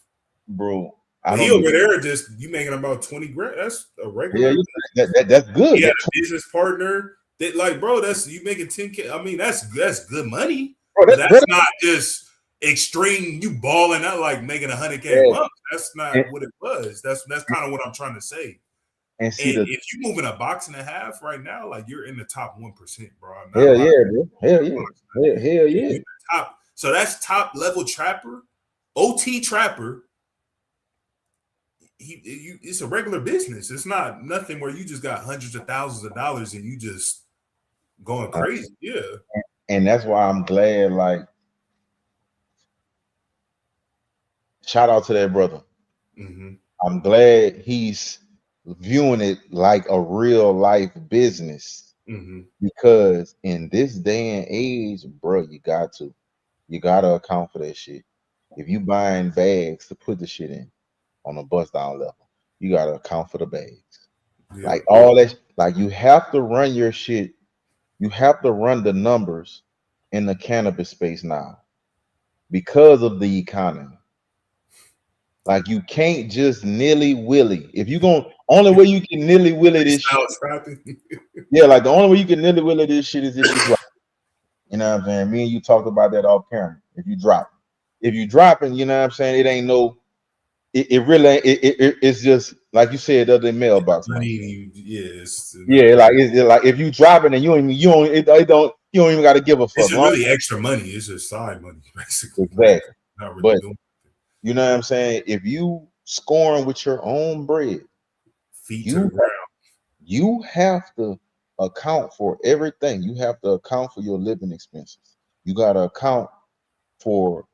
bro. He over there just you making about 20 grand. That's a regular. Yeah, that's good. He had a business partner. That like, bro, that's you making 10K. I mean, that's good money. Bro, that's not just extreme. You balling out like making 100K a month. That's not what it was. That's kind of what I'm trying to say. And if you moving a box and a half right now, like you're in the top 1%, bro. Hell yeah. Top. So that's top level trapper, OT trapper. It's a regular business. It's not nothing where you just got hundreds of thousands of dollars and you just going crazy. Yeah. And that's why I'm glad, like, shout out to that brother. I'm glad he's viewing it like a real life business. Because in this day and age, bro, you gotta account for that shit. If you buying bags to put the shit in on a bust down level, you gotta account for the bags. Yeah. Like all that, like you have to run your shit. You have to run the numbers in the cannabis space now because of the economy. Like you can't just nilly-willy. If you only way you can nilly-willy this shit. Yeah, like the only way you can nilly-willy this shit is if you drop. You know what I'm saying? Me and you talked about that off camera. If you dropping, you know what I'm saying? It ain't no. It really it's just like you said the other mailbox money. Yeah, like it's like if you dropping and you don't even got to give a fuck. It's really extra money. It's just side money, basically. Exactly. Not really doing you know what I'm saying? If you scoring with your own bread, you have to account for everything. You have to account for your living expenses. You got to account for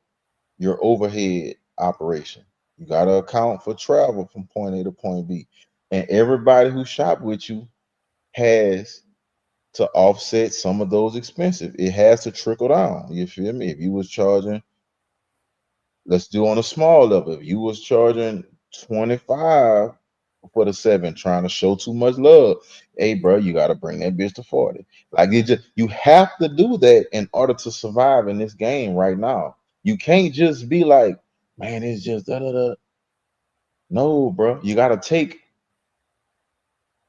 your overhead operation. You got to account for travel from point A to point B. And everybody who shop with you has to offset some of those expenses. It has to trickle down. You feel me? If you was charging, let's do on a small level. If you was charging 25 for the 7, trying to show too much love. Hey, bro, you got to bring that bitch to 40. Like, you have to do that in order to survive in this game right now. You can't just be like, man, it's just da da da. No, bro, you got to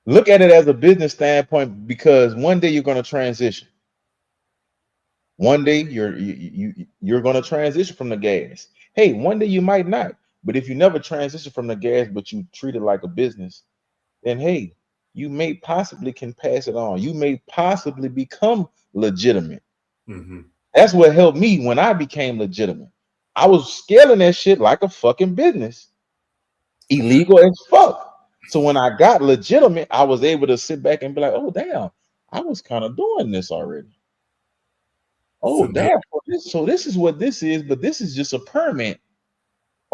look at it as a business standpoint, because one day you're going to transition. One day you're going to transition from the gas. Hey, one day you might not. But if you never transition from the gas, but you treat it like a business, then hey, you may possibly can pass it on. You may possibly become legitimate. Mm-hmm. That's what helped me when I became legitimate. I was scaling that shit like a fucking business, illegal as fuck. So when I got legitimate, I was able to sit back and be like, oh damn, I was kind of doing this already. Oh damn, so this is what this is, but this is just a permit.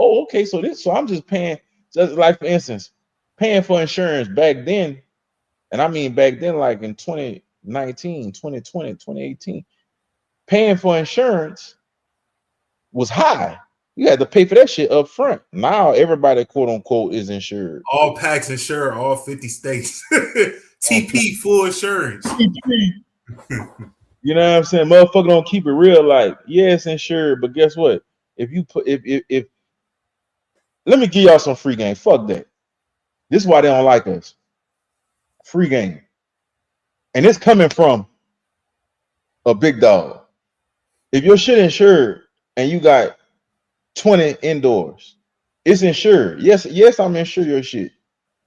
Oh, okay, so I'm just paying, just like for instance, paying for insurance back then, and I mean back then, like in 2019, 2020, 2018, paying for insurance was high. You had to pay for that shit up front. Now everybody, quote unquote, is insured. All packs insured, all 50 states. TP full insurance. You know what I'm saying? Motherfucker don't keep it real. Like, yeah, it's insured, but guess what? If let me give y'all some free game. Fuck that. This is why they don't like us. Free game. And it's coming from a big dog. If your shit insured and you got 20 indoors, it's insured. Yes, I'm insured your shit.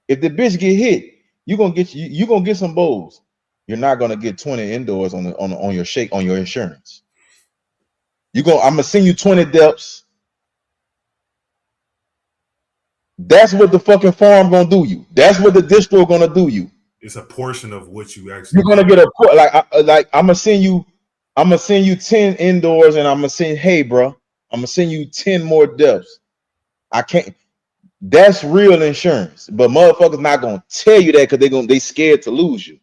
If the bitch get hit, you gonna get some bowls. You're not gonna get 20 indoors on your insurance. I'm gonna send you 20 depths. That's what the fucking farm gonna do you. That's what the distro gonna do you. It's a portion of what you actually. You're gonna get I'm gonna send you 10 indoors, and I'm gonna send, hey, bro, I'm gonna send you 10 more depths. I can't. That's real insurance, but motherfuckers not gonna tell you that because they scared to lose you.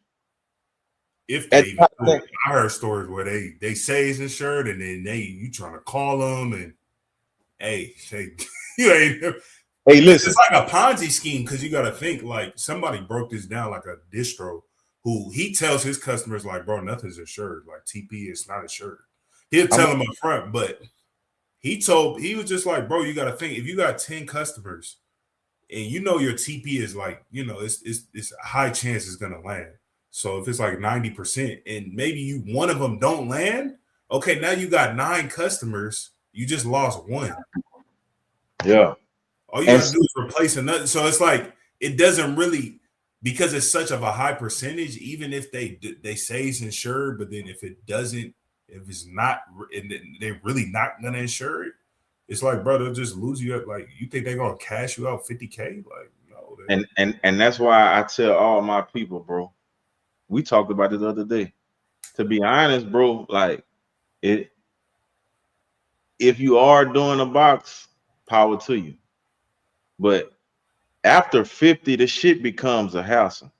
If they even do it. I heard stories where they say it's insured, and then you trying to call them, and hey, you ain't. Hey, listen, it's like a Ponzi scheme, because you got to think, like, somebody broke this down, like a distro who he tells his customers, like, bro, nothing's insured. Like, TP is not insured. He'll tell them up front, but he was just like, bro, you got to think, if you got 10 customers and you know your TP is like, you know, it's a high chance it's going to land. So if it's like 90% and maybe one of them don't land, okay, now you got 9 customers. You just lost 1. Yeah. All you got to do is replace another. So it's like, it doesn't really, because it's such of a high percentage, even if they say it's insured, but then if it's not, and they're really not going to insure it, it's like, bro, they'll just lose you up. Like, you think they're going to cash you out $50K? Like, no. And that's why I tell all my people, bro, we talked about it the other day. To be honest, bro, like, if you are doing a box, power to you. But after 50, the shit becomes a hassle.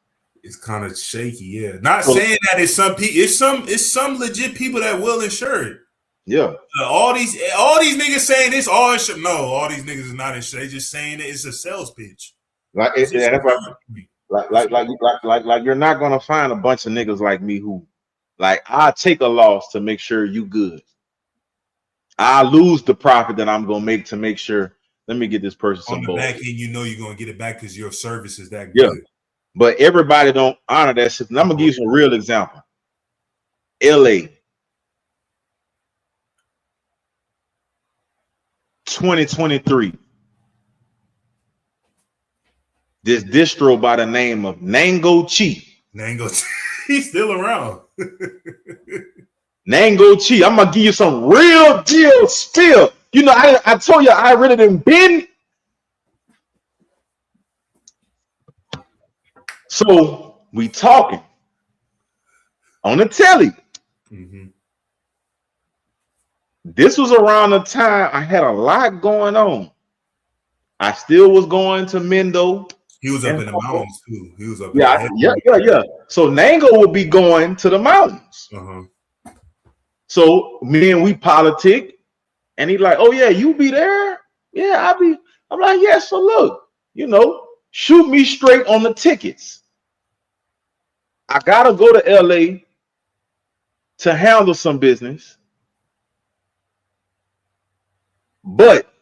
It's kind of shaky, yeah. Not saying that it's some people, it's some legit people that will insure it. Yeah. All these niggas saying it's all insured. No, all these niggas is not insured. They just saying that it's a sales pitch. Like you're not gonna find a bunch of niggas like me who, like, I take a loss to make sure you good. I lose the profit that I'm gonna make to make sure. Let me get this person some on the back end. You know you're gonna get it back because your service is that good. Yeah, but everybody don't honor that shit. And I'm gonna give you some real example. LA, 2023. This distro by the name of Nango Chi. He's still around. Nango Chi. I'm gonna give you some real deal still. You know, I told you I really done been. So we talking on the telly. Mm-hmm. This was around the time I had a lot going on. I still was going to Mendo. He was up in the mountains too. He was up. Yeah. So Nango would be going to the mountains. Uh-huh. So me and we politic, and he like, oh yeah, you be there? Yeah, I'm like, yeah. So look, you know, Shoot me straight on the tickets. I gotta go to LA to handle some business, but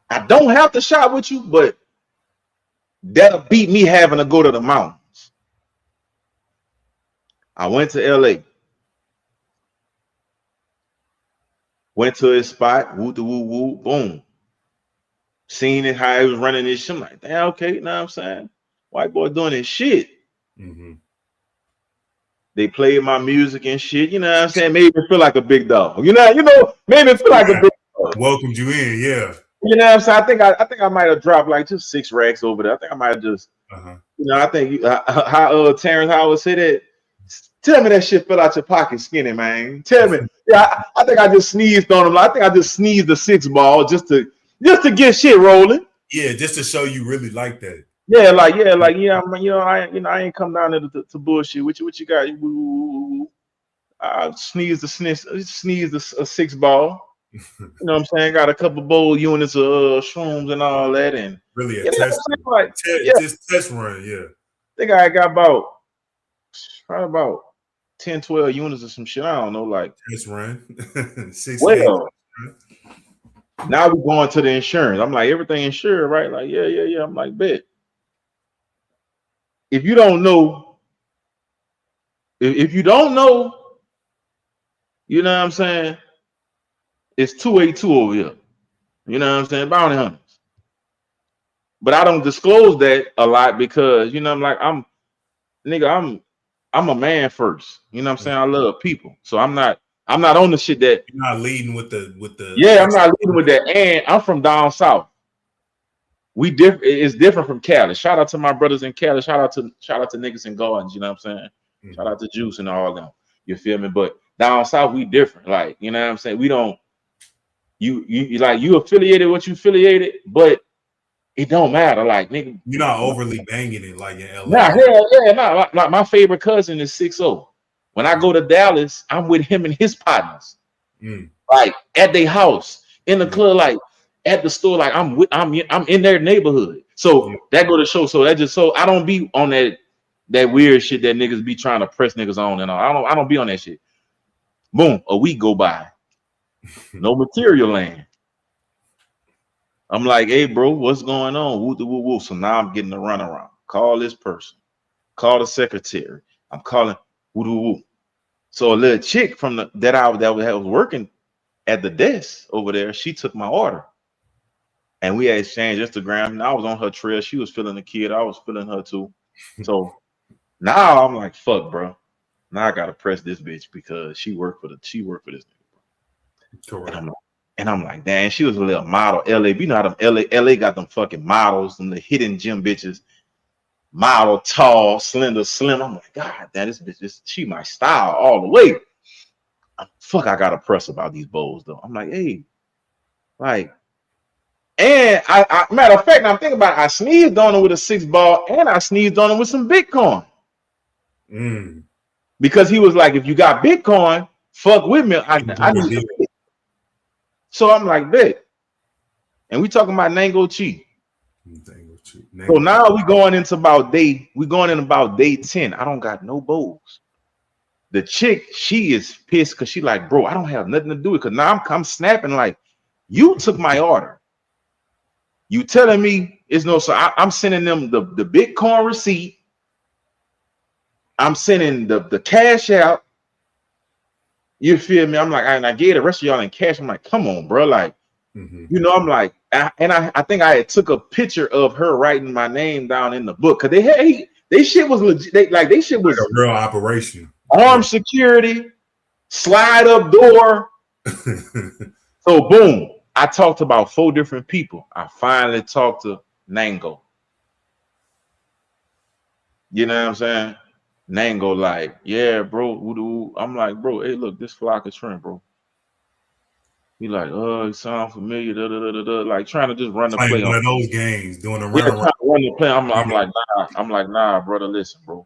I don't have to shop with you, but that'll beat me having to go to the mountains. I went to LA, went to his spot, woo woo woo, boom. Seen it how he was running this shit. I'm like, damn, okay, you know what I'm saying? White boy doing his shit. Mm-hmm. They played my music and shit, you know what I'm saying? Made me feel like a big dog. You know, made me feel like a big dog. Welcomed you in, yeah. You know what I'm saying? I think I might have dropped like just 6 racks over there. I think I might have just, you know, I think how Terrence Howard said it. Tell me that shit fell out your pocket skinny, man. Tell me. Yeah, I think I just sneezed on him. I think I just sneezed the 6 ball just to get shit rolling. Yeah, just to show you really like that. Yeah, I ain't come down there to bullshit. What you got? I sneezed a 6 ball. You know what I'm saying? Got a couple bowl units of shrooms and all that, and really a test, just test run. Yeah, I think I got probably about 10, 12 units or some shit. I don't know, like test run. 6 well, now we're going to the insurance. I'm like, everything insured, right? Like, yeah. I'm like, bet. If you don't know, if you don't know, you know what I'm saying? It's 282 over here. You know what I'm saying? Bounty hunters. But I don't disclose that a lot because, you know, I'm a man first. You know what I'm saying? I love people. So I'm not on the shit that you're not leading with the yeah, I'm not leading with that. And I'm from down south. It's different from Cali. Shout out to my brothers in Cali. Shout out to niggas in Gardens, you know what I'm saying? Mm-hmm. Shout out to Juice and all them. You feel me? But down south, we different. Like, you know what I'm saying? We don't you affiliated what you affiliated, but it don't matter. Like, nigga, you're not overly banging it like in LA. Nah, yeah. Like my favorite cousin is 6-0. When I go to Dallas, I'm with him and his partners. Like at their house, in the club, like at the store, like I'm in their neighborhood. So that go to show. So that just so I don't be on that weird shit that niggas be trying to press niggas on and all. I don't be on that shit. Boom, a week go by. No material land. I'm like, hey, bro, what's going on? Woo, woo, woo. So now I'm getting the runaround. Call this person. Call the secretary. I'm calling woo, woo, woo. So a little chick from that was working at the desk over there, she took my order. And we had exchanged Instagram. And I was on her trail. She was feeling the kid. I was feeling her too. So now I'm like, fuck, bro. Now I gotta press this bitch because she worked for this nigga. Correct. And I'm like, damn, she was a little model. LA, you know how them LA got them fucking models, them the hidden gym bitches. Model, tall, slender, slim. I'm like, God, damn, this bitch, she my style all the way. Fuck, I gotta press about these bowls though. I'm like, hey, like, and I matter of fact, I'm thinking about it, I sneezed on her with a 6 ball and I sneezed on her with some Bitcoin. Because he was like, if you got Bitcoin, fuck with me. I need it. So I'm like, bet. And we talking about Nango Chi. So now we going in about day 10. I don't got no bowls. The chick, she is pissed because she like, bro, I don't have nothing to do with it. Because now I'm snapping like, you took my order. You telling me it's no, so I'm sending them the Bitcoin receipt. I'm sending the cash out. You feel me? I'm like, I gave the rest of y'all in cash. I'm like, come on, bro. Like, you know, I'm like, I think I had took a picture of her writing my name down in the book because they shit was legit. They shit was like a real operation. Armed security, slide up door. So boom, I talked to about 4 different people. I finally talked to Nango. You know what I'm saying? Nango like, yeah, bro. I'm like, bro, hey, look, this Flocka shrimp, bro. He like, it sounds familiar, like trying to just run the play. One of those games, doing a run the play. I'm like, nah, brother, listen, bro.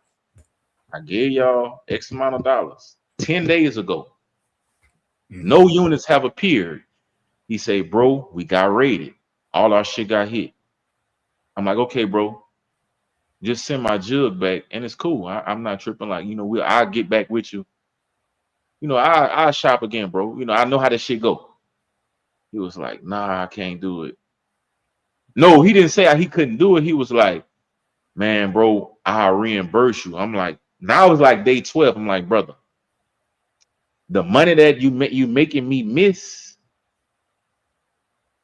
I gave y'all X amount of dollars 10 days ago. No units have appeared. He say, bro, we got raided. All our shit got hit. I'm like, okay, bro, just send my jug back, and it's cool. I'm not tripping. Like, I'll get back with you. I'll shop again, bro. I know how this shit go. He was like, nah, I can't do it. No, he didn't say he couldn't do it. He was like, man, bro, I'll reimburse you. I'm like, now it's like day 12. I'm like, brother, the money that you making me miss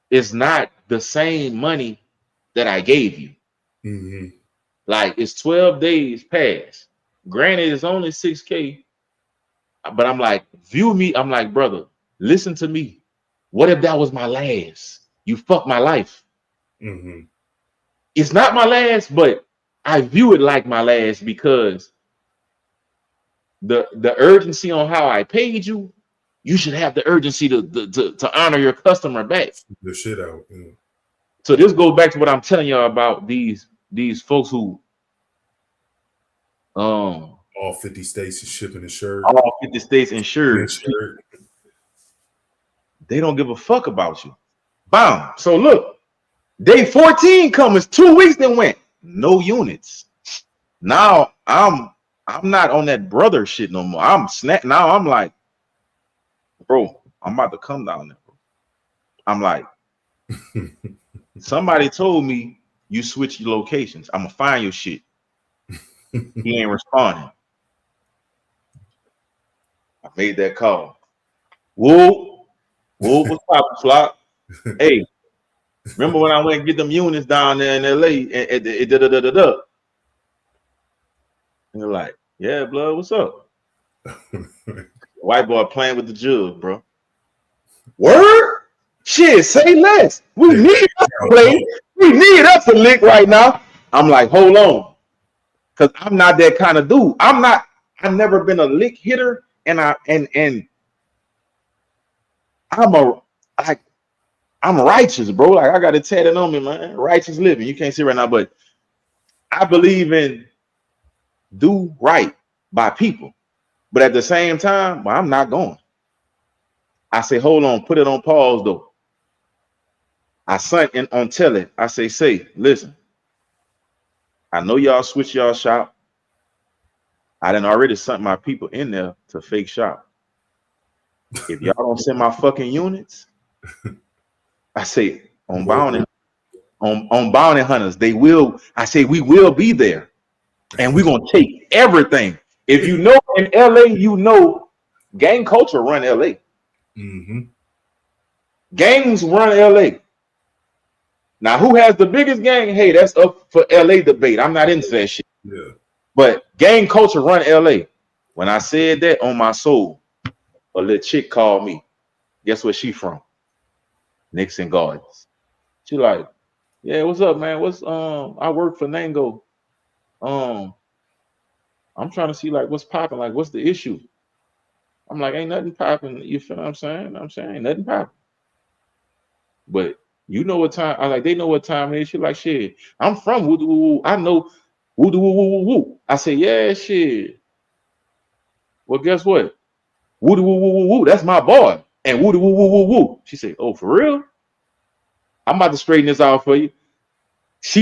is not the same money that I gave you. Mm-hmm. Like, it's 12 days past. Granted, it's only $6K, but I'm like, view me. I'm like, brother, listen to me. What if that was my last? You fucked my life. Mm-hmm. It's not my last, but I view it like my last because the urgency on how I paid you, you should have the urgency to honor your customer back. The shit out. Yeah. So this goes back to what I'm telling y'all about these folks who all 50 states is shipping insured. All 50 states insured. They don't give a fuck about you. Bam. So look, day 14 comes, 2 weeks then went. No units. Now I'm not on that brother shit no more. I'm like, bro, I'm about to come down there, bro. I'm like, somebody told me you switch your locations. I'm gonna find your shit. He ain't responding. I made that call. Whoa, what's poppin', Flock? Hey, remember when I went and get them units down there in LA and they're like, yeah, blood, what's up? White boy playing with the jug, bro. Word? Shit, say less. We need us to play. We need us to lick right now. I'm like, hold on. Because I'm not that kind of dude. I've never been a lick hitter, and I'm righteous, bro. Like, I got it tatted on me, man. Righteous living. You can't see right now, but I believe in do right by people. But at the same time, well, I'm not going. I say, hold on, put it on pause though. I sent in on tele. I say, listen, I know y'all switch y'all shop. I done already sent my people in there to fake shop. If y'all don't send my fucking units, I say on bounty hunters, they will. I say we will be there, and we're gonna take everything. If you know in LA, you know gang culture run LA. Mm-hmm. Gangs run LA. Now, who has the biggest gang? Hey, that's up for LA debate. I'm not into that shit. Yeah. But gang culture run LA. When I said that, on my soul, a little chick called me. Guess where she from? Nixon Gardens. She like, yeah, what's up, man? I work for Nango. I'm trying to see like what's popping, like what's the issue? I'm like, ain't nothing popping. You feel what I'm saying? Ain't nothing popping. But you know what time? I like, they know what time it is. She like, shit, I'm from woo woo woo. I know woo woo woo woo woo. I say, yeah, shit. Well, guess what? Woo woo woo woo woo. That's my boy. And woo woo woo woo woo. She said, oh, for real? I'm about to straighten this out for you.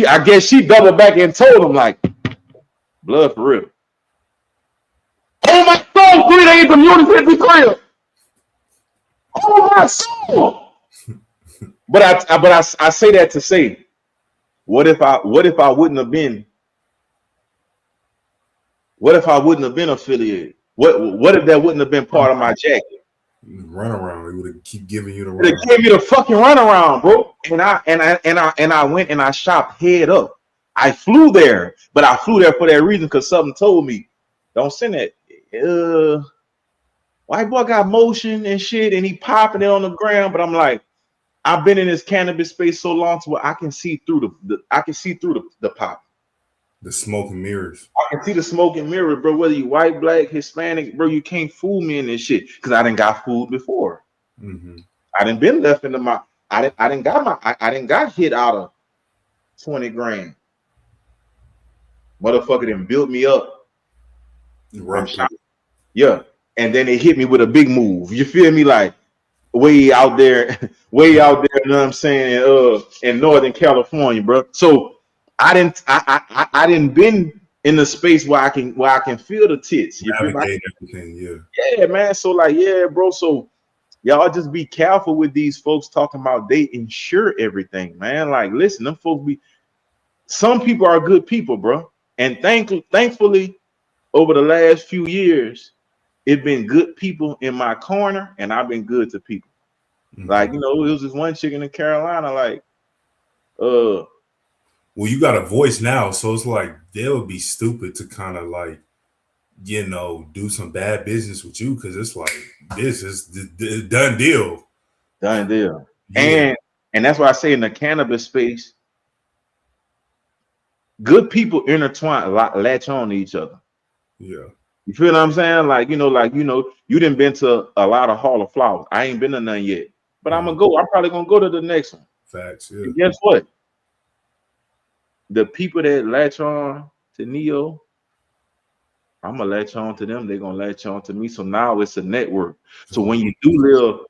I guess she doubled back and told him like, blood for real. Oh my soul, 3 days of units in the crib. Oh my soul. But I say that to say, what if I wouldn't have been affiliated? What if that wouldn't have been part of my jacket? Run around, he would have keep giving you the run. They gave me the fucking runaround, bro. And I went and I shopped head up. I flew there, but I flew there for that reason because something told me, don't send that. White boy got motion and shit, and he popping it on the ground. But I'm like, I've been in this cannabis space so long to where I can see through the pop. The smoke and mirrors. I can see the smoke and mirror, bro. Whether you white, black, Hispanic, bro, you can't fool me in this shit because I done got fooled before. Mm-hmm. I done been left into my. I done got hit out of 20 grand. Motherfucker done built me up. Right. Yeah, and then they hit me with a big move. You feel me? Like way out there. You know what I'm saying? In Northern California, bro. So I didn't been in the space where I can feel the tits. You feel me? Everything, yeah. Yeah, man. So like, yeah, bro. So y'all just be careful with these folks talking about they insure everything, man. Like, listen, them folks some people are good people, bro. And thankfully, over the last few years, it's been good people in my corner, and I've been good to people. Like, it was this one chick in Carolina, like, well, you got a voice now, so it's like they would be stupid to kind of like, do some bad business with you, because it's like this is the done deal. Done deal. Yeah. And that's why I say in the cannabis space, good people intertwine, latch on to each other. Yeah. You feel what I'm saying? Like, you didn't been to a lot of Hall of Flowers. I ain't been to none yet. But I'm probably gonna go to the next one. Facts, yeah. And guess what? The people that latch on to Neo, I'm gonna latch on to them. They're gonna latch on to me. So now it's a network. So when you do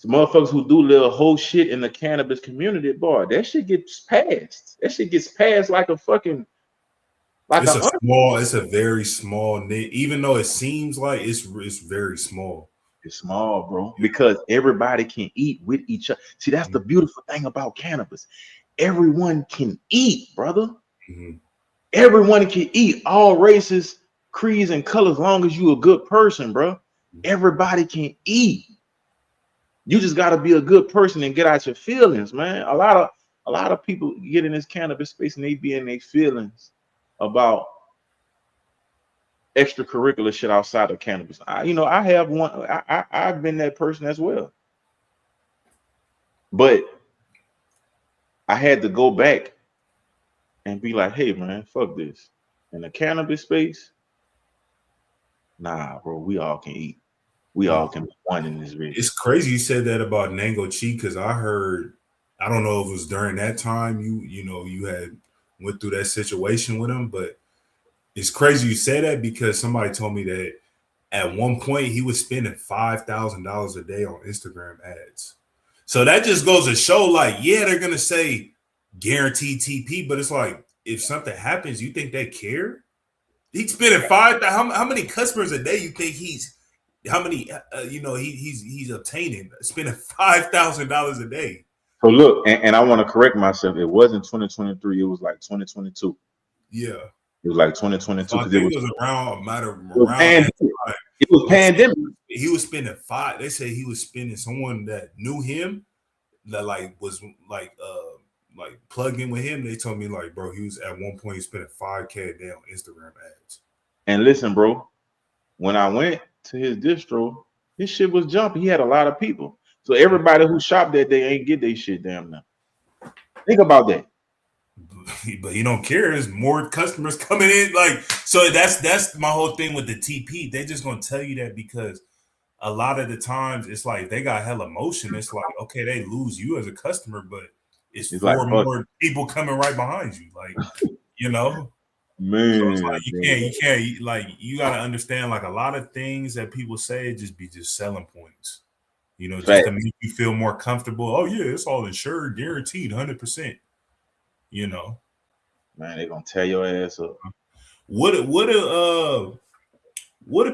motherfuckers who do little whole shit in the cannabis community, boy, that shit gets passed. That shit gets passed like a fucking it's a very small knit, even though it seems like it's very small. It's small, bro, because everybody can eat with each other. See, that's the beautiful thing about cannabis. Everyone can eat, brother. Everyone can eat, all races, creeds, and colors, as long as you a good person, bro. Everybody can eat. You just got to be a good person and get out your feelings, man. A lot of people get in this cannabis space and they be in their feelings about extracurricular shit outside of cannabis. I have one. I've been that person as well, but I had to go back and be like, hey, man, fuck this. In the cannabis space, nah, bro, we all can eat. We all can be one in this bitch. It's crazy you said that about Nango Chi, because I don't know if it was during that time you had went through that situation with him, but it's crazy you say that, because somebody told me that at one point he was spending $5,000 a day on Instagram ads. So that just goes to show, like, yeah, they're gonna say guaranteed TP, but it's like, if something happens, you think they care? He's spending how many customers a day you think he's obtaining, spending $5,000 a day. So look, and I want to correct myself. It wasn't 2023. It was like 2022. Yeah, it was like 2022. So I think it was around It was pandemic. He was spending they say he was spending, someone that knew him, that was plug in with him. They told me, like, bro, he was at one point he spending $5,000 a day on Instagram ads. And listen, bro, when I went to his distro, his shit was jumping. He had a lot of people. So everybody who shopped that day ain't get their shit damn now. Think about that. But he don't care. There's more customers coming in. Like, so that's my whole thing with the TP. They just gonna tell you that because a lot of the times it's like they got hella motion. It's like, okay, they lose you as a customer, but it's four like, more people coming right behind you. Like, Man, so it's like you can't like, you gotta understand, like, a lot of things that people say just selling points, just to make you feel more comfortable. Oh yeah, it's all insured, guaranteed, 100%. Man, they gonna tear your ass up. What do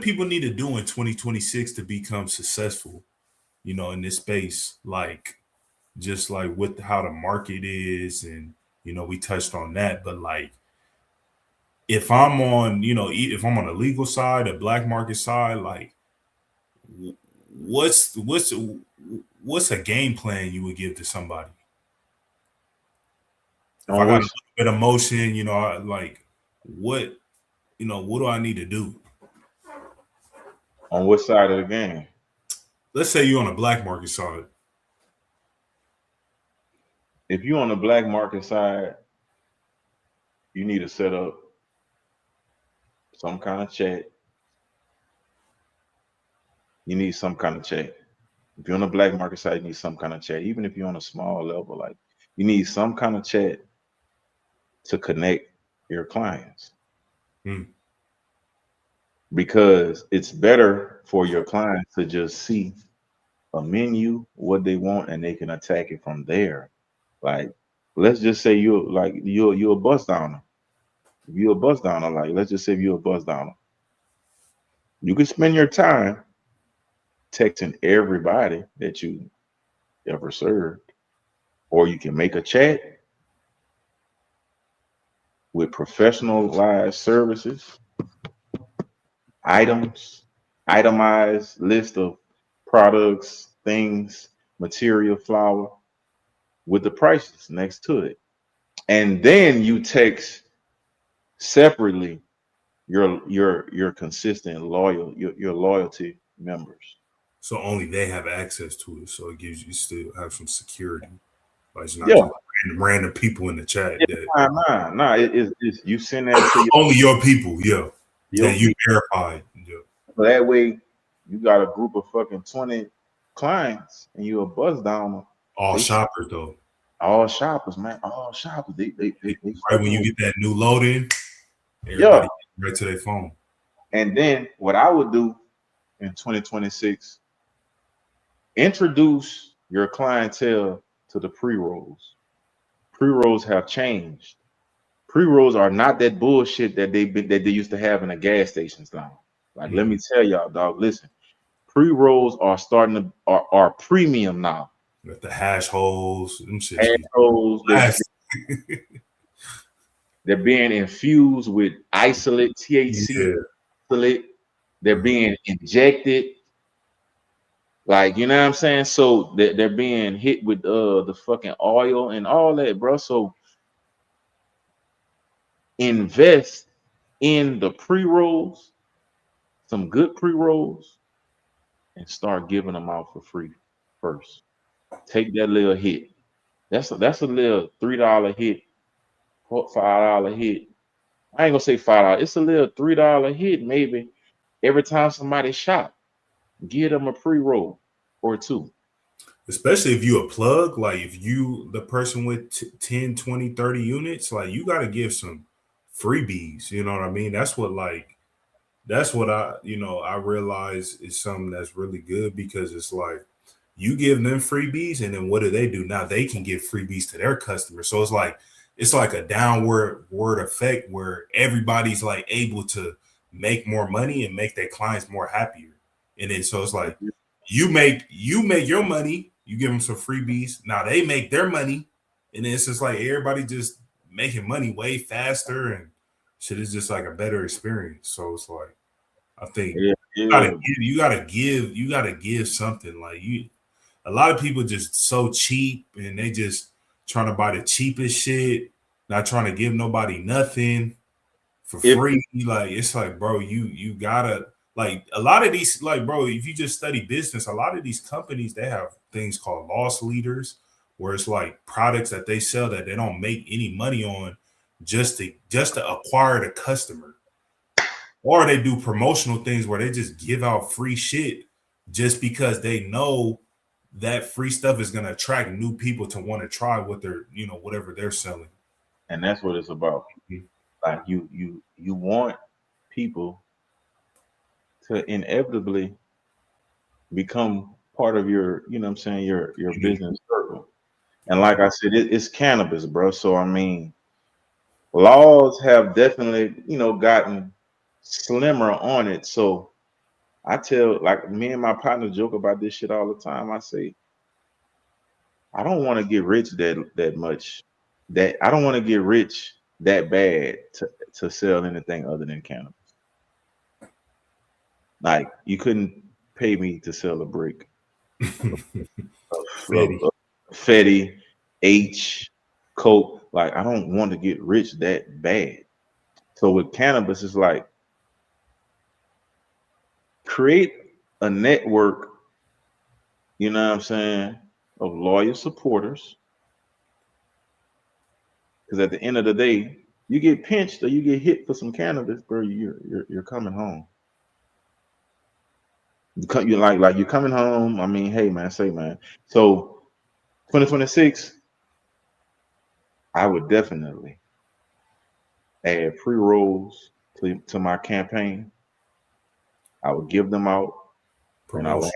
people need to do in 2026 to become successful, in this space? Like, just like with how the market is, and we touched on that, but like, if I'm on, if I'm on the legal side, a black market side, like, what's a game plan you would give to somebody? If I got a little bit of motion, like, what do I need to do? On what side of the game? Let's say you're on a black market side. If you're on the black market side, you need to set up some kind of chat. You need some kind of chat. If you're on the black market side, you need some kind of chat. Even if you're on a small level, like, you need some kind of chat to connect your clients. Because it's better for your clients to just see a menu, what they want, and they can attack it from there. Like, let's just say you're a bus downer. If you're a bus downer, like let's just say if you're a bus downer, you can spend your time texting everybody that you ever served, or you can make a chat with professionalized services, items, itemized list of products, things, material, flour, with the prices next to it. And then you text separately your consistent your loyalty members. So only they have access to it. So it gives you still have some security. Like it's not Yeah, just random people in the chat that nah. It's you send that to only your people, yeah. your That you people. verified. Yeah. So that way you got a group of fucking 20 clients and you a buzz downer. All They shoppers though. all shoppers, man. All shoppers. They Right when fucking you with, get that new load in, yeah. everybody right to their phone. And then what I would do in 2026, introduce your clientele to the pre-rolls. Pre-rolls have changed. Pre-rolls are not that bullshit that they used to have in the gas stations now. Like, let me tell y'all, dog, listen, pre-rolls are starting to are premium now. With the hash holes, them shits Hash be rolls, blast. they're being infused with isolate, THC, Yeah. isolate. They're being injected. Like, you know what I'm saying? So they're being hit with the fucking oil and all that, bro. So invest in the pre-rolls, some good pre-rolls, and start giving them out for free first. Take that little hit. That's a little $3 hit, $5 hit. I ain't gonna say $5. It's a little $3 hit, maybe every time somebody shop. Give them a pre-roll or two. Especially if you a plug, like if you the person with 10, 20, 30 units, like you got to give some freebies. You know what I mean? That's what I realize is something that's really good because it's like you give them freebies and then what do? Now they can give freebies to their customers. So it's like a downward word effect where everybody's like able to make more money and make their clients more happier. And then so it's like you make your money, you give them some freebies. Now they make their money, and then it's just like everybody just making money way faster and shit is just like a better experience. So it's like I think Yeah, you gotta give something. Like you a lot of people just so cheap and they just trying to buy the cheapest shit, not trying to give nobody nothing for if free. Like it's like, bro, you gotta like a lot of these, like, bro, if you just study business, a lot of these companies they have things called loss leaders, where it's like products that they sell that they don't make any money on just to acquire the customer. Or they do promotional things where they just give out free shit just because they know that free stuff is gonna attract new people to want to try what they're, whatever they're selling. and that's what it's about. Mhm. Like you want people to inevitably become part of your, you know what I'm saying, your business circle. And like I said, it's cannabis, bro. So I mean, laws have definitely, gotten slimmer on it. So I tell, like, me and my partner joke about this shit all the time. I say, I don't want to get rich that much. That I don't want to get rich that bad to sell anything other than cannabis. Like you couldn't pay me to sell a brick Fetty. of Fetty, H, Coke. Like I don't want to get rich that bad. So with cannabis, it's like create a network, you know what I'm saying, of loyal supporters. Because at the end of the day, you get pinched or you get hit for some cannabis, bro. You're coming home. You're like you're coming home. I mean, hey man, say man. So 2026, I would definitely add pre-rolls to my campaign. I would give them out, and Promotion.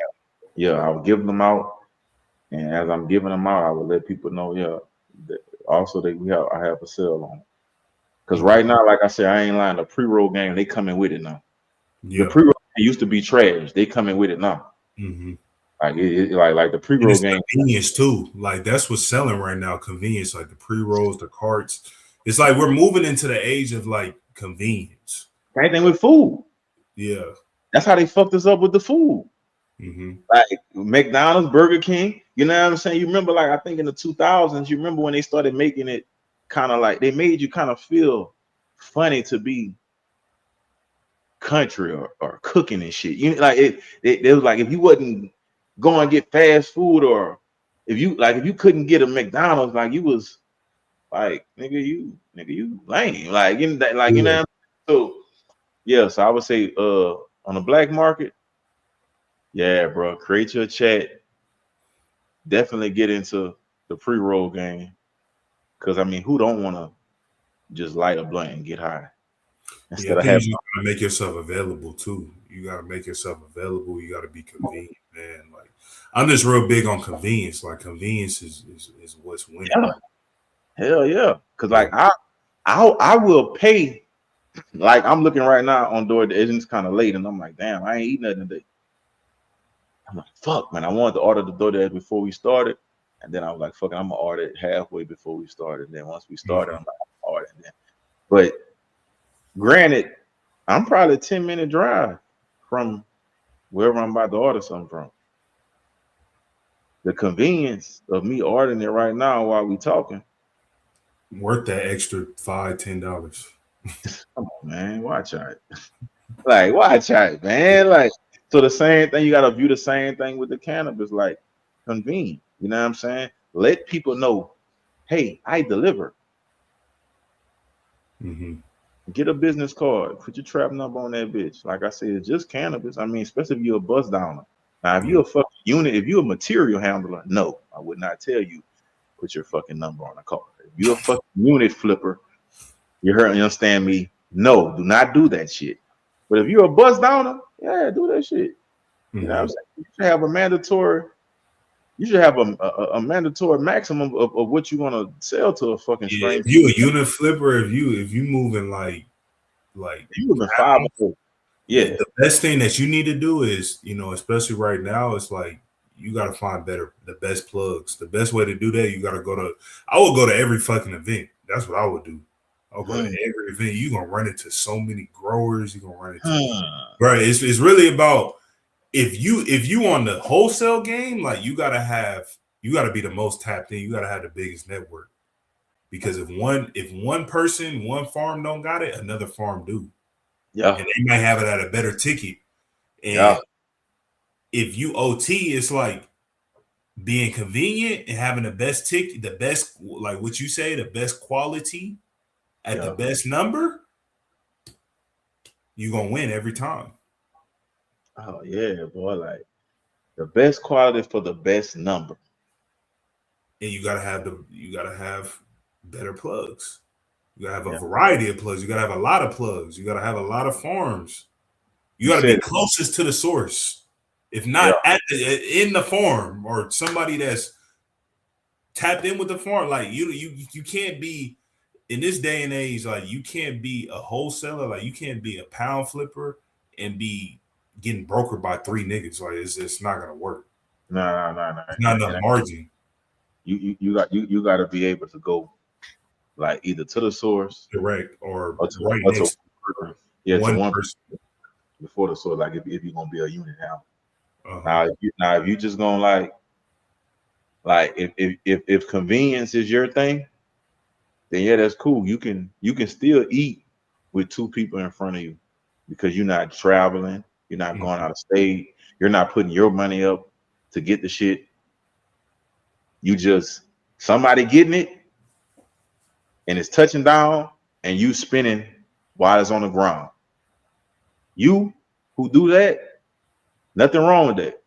I would give them out. And as I'm giving them out, I would let people know, yeah, Also, I have a sale on. Because right now, like I said, I ain't lying. The pre-roll game, they coming with it now. Yeah. The pre-roll used to be trash. They coming with it now. Mm-hmm. Like the pre-roll game. Convenience too. Like that's what's selling right now. Convenience, like the pre-rolls, the carts. It's like we're moving into the age of like convenience. Same thing with food. Yeah. That's how they fucked us up with the food. Mm-hmm. Like McDonald's, Burger King. You know what I'm saying? You remember, like I think in the 2000s, you remember when they started making it kind of like they made you kind of feel funny to be country or cooking and shit. You like it was like if you wasn't going to get fast food, or if you couldn't get a McDonald's, like you was like nigga you lame. Like you know that, you know. So yeah, so I would say on the black market, yeah, bro, create your chat. Definitely get into the pre-roll game. Cause I mean, who don't want to just light a blunt and get high? Instead of having, you gotta make yourself available too. You gotta make yourself available. You gotta be convenient, man. Like I'm just real big on convenience. Like convenience is what's winning. Yeah. Hell yeah. Cause like I will pay. Like I'm looking right now on DoorDash. It's kind of late, and I'm like, damn, I ain't eating nothing today. I'm like, fuck, man. I wanted to order the DoorDash before we started, and then I was like, fuck, I'm gonna order it halfway before we started. And then once we started, I'm like, I'm ordering it. But granted, I'm probably a 10-minute drive from wherever I'm about to order something from. The convenience of me ordering it right now while we talking, worth that extra $5-10. Come on, man, watch out. Like, watch out, man. Like, so the same thing, you gotta view the same thing with the cannabis, like convenient. You know what I'm saying? Let people know, hey, I deliver. Mm-hmm. Get a business card, put your trap number on that bitch. Like I said, it's just cannabis. I mean, especially if you're a bus downer. Now, if you're a fucking unit, if you're a material handler, no, I would not tell you put your fucking number on a card. If you're a fucking unit flipper, you understand me? No, do not do that shit. But if you're a bus downer, yeah, do that shit. You know what I'm saying? You should have a mandatory. You should have a mandatory maximum of what you're gonna sell to a fucking stranger. If you a unit flipper, if you moving like if you moving 5 or 4, yeah. The best thing that you need to do is, you know, especially right now, it's like you gotta find the best plugs. The best way to do that, you gotta I would go to every fucking event. That's what I would do. I'll go to every event. You're gonna run into so many growers, you're gonna run into right. It's really about if you on the wholesale game, like you gotta be the most tapped in, you gotta have the biggest network. Because if one person, one farm don't got it, another farm do. Yeah. And they might have it at a better ticket. And if you OT, it's like being convenient and having the best ticket, the best, like what you say, the best quality at the best number, you're gonna win every time. Oh yeah, boy, like the best quality for the best number. And you gotta have better plugs. You gotta have a variety of plugs. You gotta have a lot of plugs. You gotta have a lot of farms. You gotta be closest to the source. If not in the farm or somebody that's tapped in with the farm, like you can't be in this day and age. Like you can't be a wholesaler. Like you can't be a pound flipper and be getting brokered by 3 niggas. Like it's not gonna work. No. It's not enough margin. You got to be able to go like either to the source, direct, or to right next to one person before the source. Like if you're gonna be a unit now. Now if you just gonna like if convenience is your thing, then yeah, that's cool. You can still eat with 2 people in front of you because you're not traveling, you're not going out of state, you're not putting your money up to get the shit. You just somebody getting it and it's touching down and you spinning while it's on the ground. You who do that, nothing wrong with that.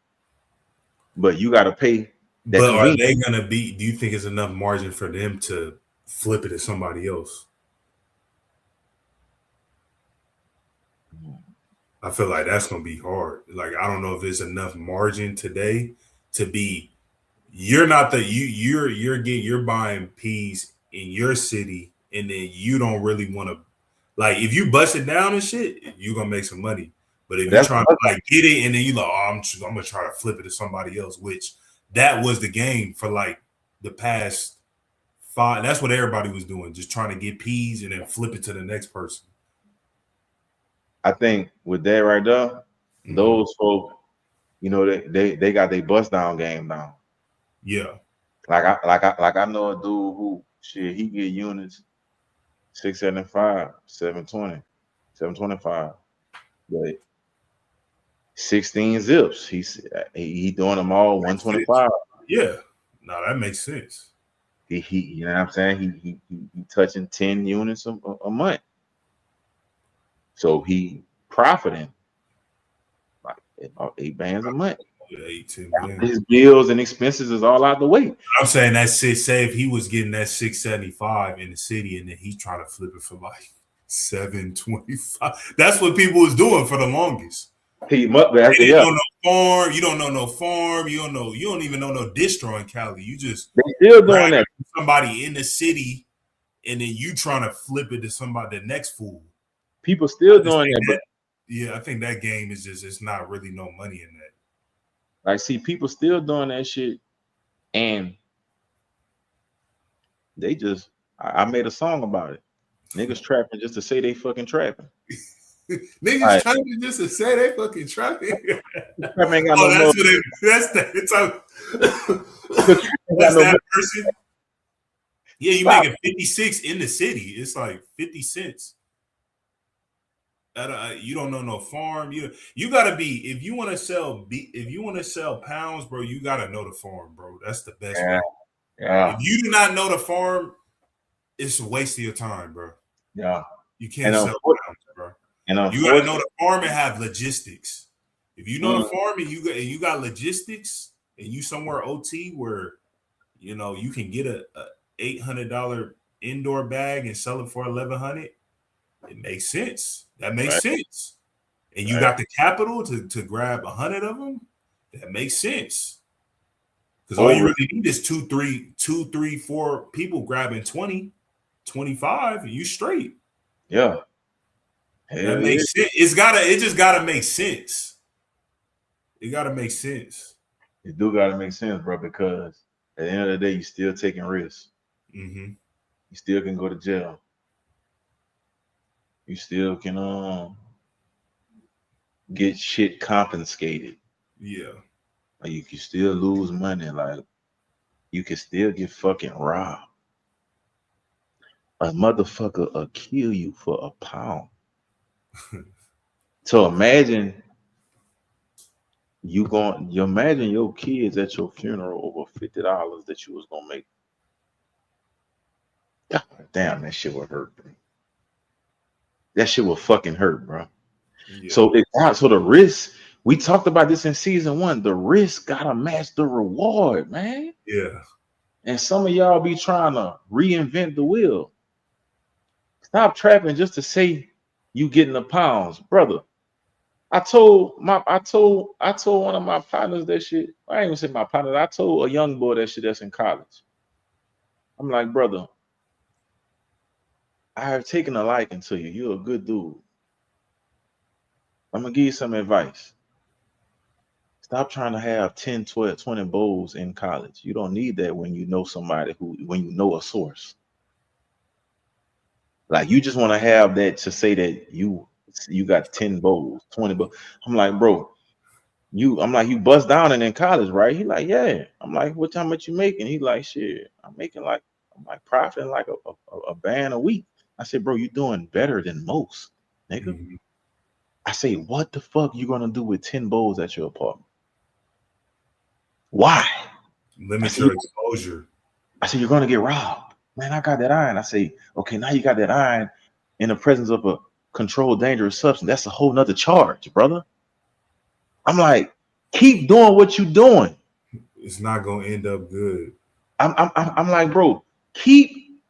But you got to pay that. But are they gonna be? Do you think it's enough margin for them to flip it to somebody else? I feel like that's gonna be hard. Like I don't know if there's enough margin today to be. You're not you're buying peas in your city, and then you don't really want to, like, if you bust it down and shit, you're gonna make some money. But if you're trying to like get it and then you like, oh, I'm gonna try to flip it to somebody else, which that was the game for like the past 5. That's what everybody was doing, just trying to get peas and then flip it to the next person. I think with that right there, those folk, you know, they got their bust down game now. Yeah. Like I know a dude who shit, he get units 675, 720, 725. But 16 zips. He doing them all 125. Yeah. No, that makes sense. He you know what I'm saying? He touching 10 units a month. So he profiting like about 8 bands a month. Yeah, 18 bands. His bills and expenses is all out the way. I'm saying that say if he was getting that 675 in the city and then he's trying to flip it for like 725. That's what people was doing for the longest. You don't know farm. You don't know no farm. You don't even know no distro in Cali. You just they still doing that. Somebody in the city, and then you trying to flip it to somebody, the next fool. People still doing that. Yeah, I think that game is just, it's not really no money in that. Like, see, people still doing that shit, and they just, I made a song about it. Niggas trapping just to say they fucking trapping. Niggas trapping just to say they fucking trapping. That's that person. Yeah, you making 56 in the city. It's like 50 cents. You don't know no farm. You gotta be, if you want to sell pounds, bro, you gotta know the farm, bro. That's the best way. Yeah. If you do not know the farm, it's a waste of your time, bro. Yeah. You can't sell pounds, bro. You gotta know the farm and have logistics. If you know the farm and you got logistics and you somewhere OT where you can get a $800 indoor bag and sell it for $1,100, it makes sense. That makes sense. And you got the capital to grab 100 of them. That makes sense. Because all you really need is 2, 3, 4 people grabbing 20, 25, and you straight. Yeah. That makes sense. It just gotta make sense. It gotta make sense. It do gotta make sense, bro, because at the end of the day, you still taking risks. Mm-hmm. You still can go to jail. You still can get shit confiscated. Yeah. Like, you can still lose money. Like, you can still get fucking robbed. A motherfucker will kill you for a pound. So imagine imagine your kids at your funeral over $50 that you was gonna make. God damn, that shit would hurt, bro. That shit will fucking hurt, bro. Yeah. So the risk, we talked about this in season 1. The risk gotta match the reward, man. Yeah. And some of y'all be trying to reinvent the wheel. Stop trapping just to say you getting the pounds, brother. I told one of my partners that shit. I ain't gonna say my partner. I told a young boy that shit that's in college. I'm like, brother, I have taken a liking to you. You're a good dude. I'm gonna give you some advice. Stop trying to have 10, 12, 20 bowls in college. You don't need that when you know somebody when you know a source. Like, you just want to have that to say that you got 10 bowls, 20 bowls. I'm like, bro, you bust down and in college, right? He like, yeah. I'm like, how much you making? He like, shit, I'm profiting like a band a week. I said, bro, you doing better than most, nigga. Mm-hmm. I say, what the fuck you gonna do with 10 bowls at your apartment? Why? Limit your exposure. I said, you're gonna get robbed. Man, I got that iron. I say, okay, now you got that iron in the presence of a controlled dangerous substance. That's a whole nother charge, brother. I'm like, keep doing what you're doing. It's not gonna end up good. I'm like, bro, keep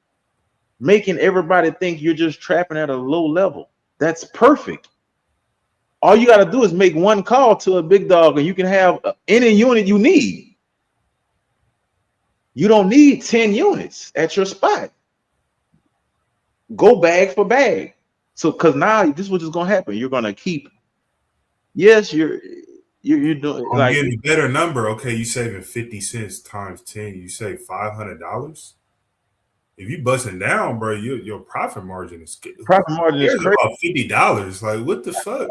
making everybody think you're just trapping at a low level. That's perfect. All you got to do is make one call to a big dog and you can have any unit you need. You don't need 10 units at your spot. go bag for bag. So because now this is what's gonna happen. You're gonna keep. Yes, you're doing I'm like getting a better number. Okay, you saving 50 cents times 10. You save $500. If you busting down, bro, your profit margin is profit margin is there's crazy. about $50. Like, what the fuck?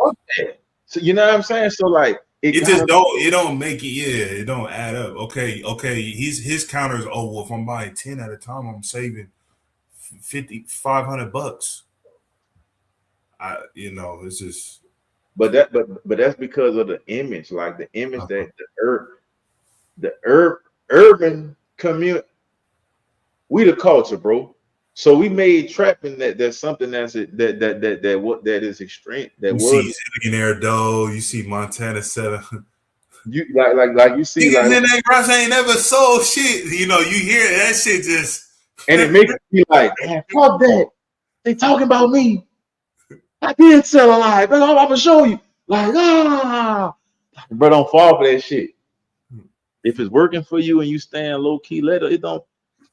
So you know what I'm saying? So like It just don't make it. Yeah, it don't add up. Okay. His counter is, oh, well, if I'm buying 10 at a time, I'm saving 500 bucks. It's just. But that's because of the image, like the image that the urban community, we the culture, bro. So we made trapping that's something that is extreme. That You was see Zillionaire Doe, you see Montana 7. you like you see Niggas like in that grass ain't never sold shit. You hear that shit just. and it makes me like, man, fuck that. They talking about me. I did sell a lie, but I'm gonna show you. Like, bro, don't fall for that shit. If it's working for you and you staying low key, let it don't.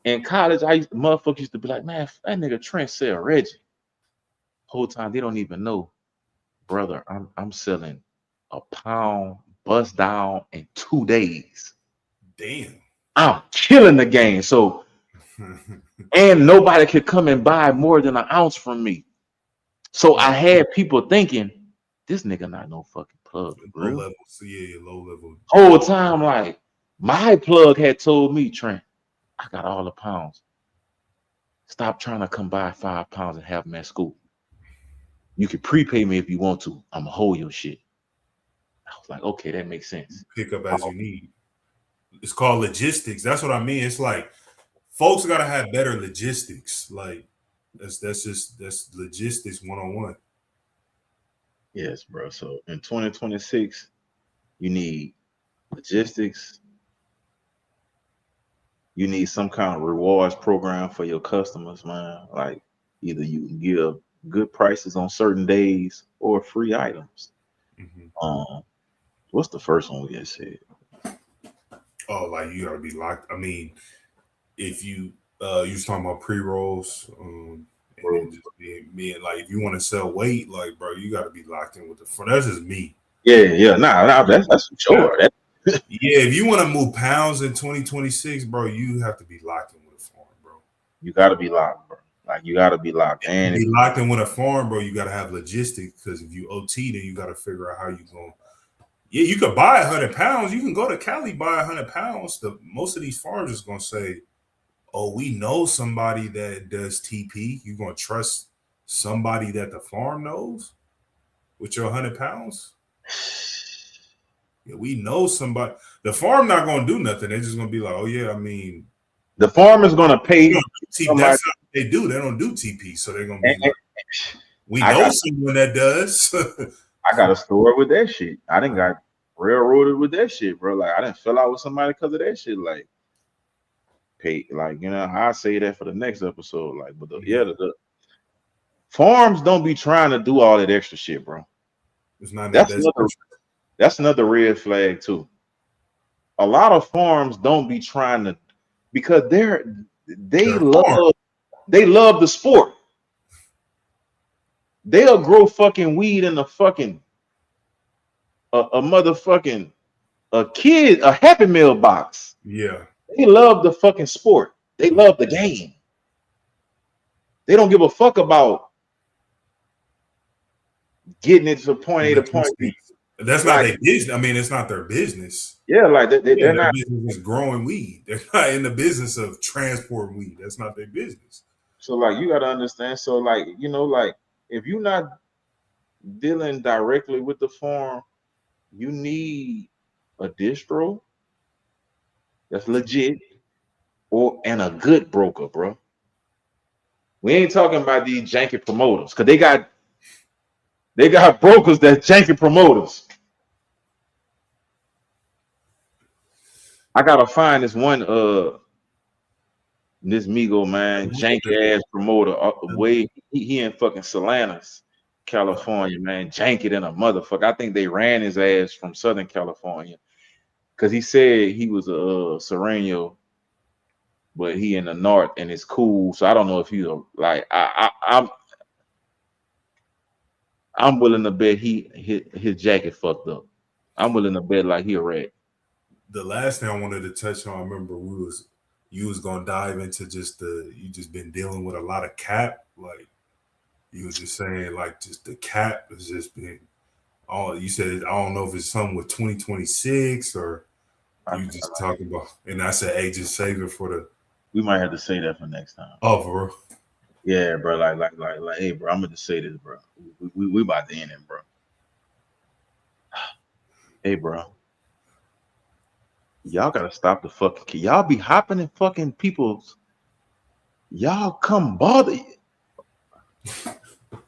In college, motherfuckers used to be like, man, that nigga Trent sell Reggie. Whole time they don't even know, brother. I'm selling a pound bust down in 2 days. Damn. I'm killing the game. So, and nobody could come and buy more than an ounce from me. So I had people thinking, this nigga not no fucking plug. Low level. So yeah, low level. Whole time, like my plug had told me, Trent, I got all the pounds. Stop trying to come buy 5 pounds and have them at school. You can prepay me if you want to. I'm gonna hold your shit. I was like, okay, that makes sense. Pick up as you need. It's called logistics. That's what I mean. It's like folks gotta have better logistics. Like that's logistics 101. Yes, bro. So in 2026, you need logistics. You need some kind of rewards program for your customers, man. Like either you can give good prices on certain days or free items. What's the first one we just said? Oh, like you gotta be locked. I mean, if you was talking about pre-rolls, and then just being like, if you want to sell weight, like, bro, you gotta be locked in with the front. That's just me. Yeah. Nah, that's for sure. Yeah, if you want to move pounds in 2026, bro, you have to be locked in with a farm, bro. You gotta be locked, bro. Like you gotta be locked. And to be locked in with a farm, bro, you gotta have logistics, because if you OT, then you gotta figure out how you going. Yeah, you could buy 100 pounds. You can go to Cali, buy 100 pounds. Most of these farms is gonna say, oh, we know somebody that does TP. You're gonna trust somebody that the farm knows with your 100 pounds? Yeah, we know somebody. The farm not gonna do nothing. They're just gonna be like, oh yeah, I mean, the farm is gonna pay. That's not what they do. They don't do TP, so they're gonna be like, we know someone that does. I got a store with that shit. I didn't got railroaded with that shit, bro. Like I didn't fill out with somebody because of that shit. Like, pay, like I say that for the next episode. Like, but the farms don't be trying to do all that extra shit, bro. It's not that's another red flag too. A lot of farms don't be trying to, because they love the sport. They'll grow fucking weed in a fucking a motherfucking a Happy Meal box. Yeah. They love the fucking sport. They love the game. They don't give a fuck about getting it to point A to point B. That's not their business. I mean, it's not their business. Yeah, like they're not. Business is growing weed. They're not in the business of transporting weed. That's not their business. So, like, you gotta understand. So, like, like if you're not dealing directly with the farm, you need a distro that's legit, and a good broker, bro. We ain't talking about these janky promoters, because they got brokers that janky promoters. I gotta find this one this Migo, man, janky ass promoter. He in fucking Salinas, California, man. Janky than a motherfucker. I think they ran his ass from Southern California, because he said he was a Sereno but he in the north and it's cool. So I don't know if he's like I'm willing to bet his jacket fucked up. I'm willing to bet like he a rat. The last thing I wanted to touch on, I remember you was gonna dive into you just been dealing with a lot of cap. Like you was just saying, like just the cap has just been all you said. I don't know if it's something with 2026 or you just talking about. And I said, hey, just save it for the. We might have to say that for next time. Oh, for real? Yeah, bro. Like, hey, bro. I'm gonna just say this, bro. We about to end it, bro. Hey, bro. Y'all gotta stop the fucking kid. Y'all be hopping in fucking people's. Y'all come bother.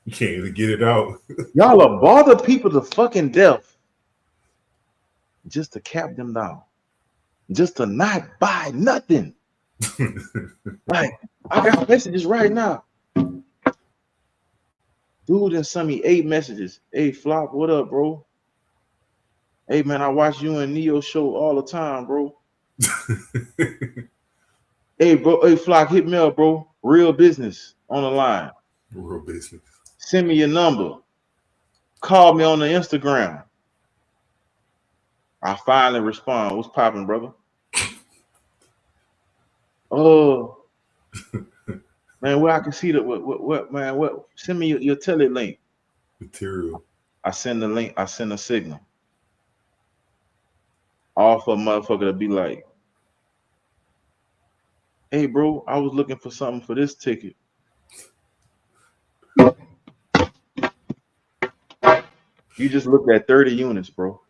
You can't even get it out. Y'all are bother people to fucking death just to cap them down, just to not buy nothing. Like I got messages right now. Dude and sent me 8 messages. Hey, Flop, what up, bro? Hey, man, I watch you and Neo show all the time, bro. Hey, bro. Hey, Flock, hit me up, bro. Real business on the line. Real business. Send me your number. Call me on the Instagram. I finally respond. What's popping, brother? Oh, man, where I can see the what man? What? Send me your tele link. Material. I send the link. I send a signal. All for a motherfucker to be like, hey, bro, I was looking for something for this ticket. You just looked at 30 units, bro.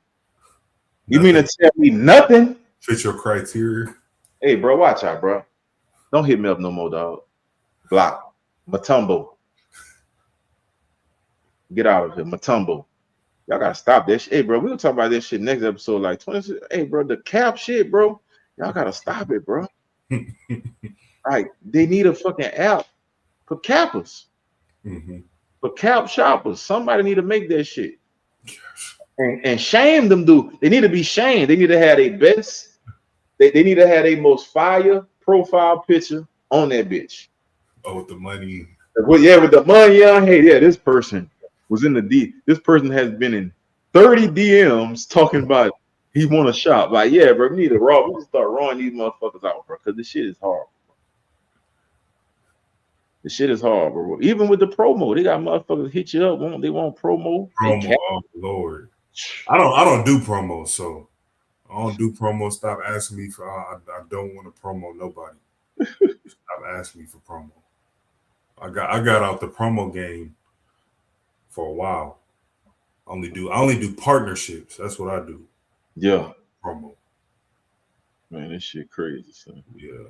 You mean to tell me nothing? Fit your criteria. Hey, bro, watch out, bro. Don't hit me up no more, dog. Block. Matumbo. Get out of here, Matumbo. Y'all gotta stop that shit. Hey, bro, we'll talk about this shit next episode. Like 26. Hey, bro, the cap shit, bro. Y'all gotta stop it, bro. Like, they need a fucking app for cappers. For cap shoppers. Somebody need to make that shit. And shame them, dude. They need to be shamed. They need to have their best. They need to have their most fire profile picture on that bitch. Oh, with the money. Well, yeah, with the money. Yeah, hey, yeah, this person was in the D. This person has been in 30 DMs talking about he want to shop. Like, yeah, bro, we need to start rawing these motherfuckers out, bro, because this shit is hard. The shit is hard, bro. Even with the promo, they got motherfuckers hit you up. They want promo. Oh Lord, I don't do promos, so I don't do promos. Stop asking me for. I don't want to promo nobody. Stop asking me for promo. I got out the promo game for a while. I only do partnerships. That's what I do. Yeah, promo. Man, this shit crazy, son. Yeah.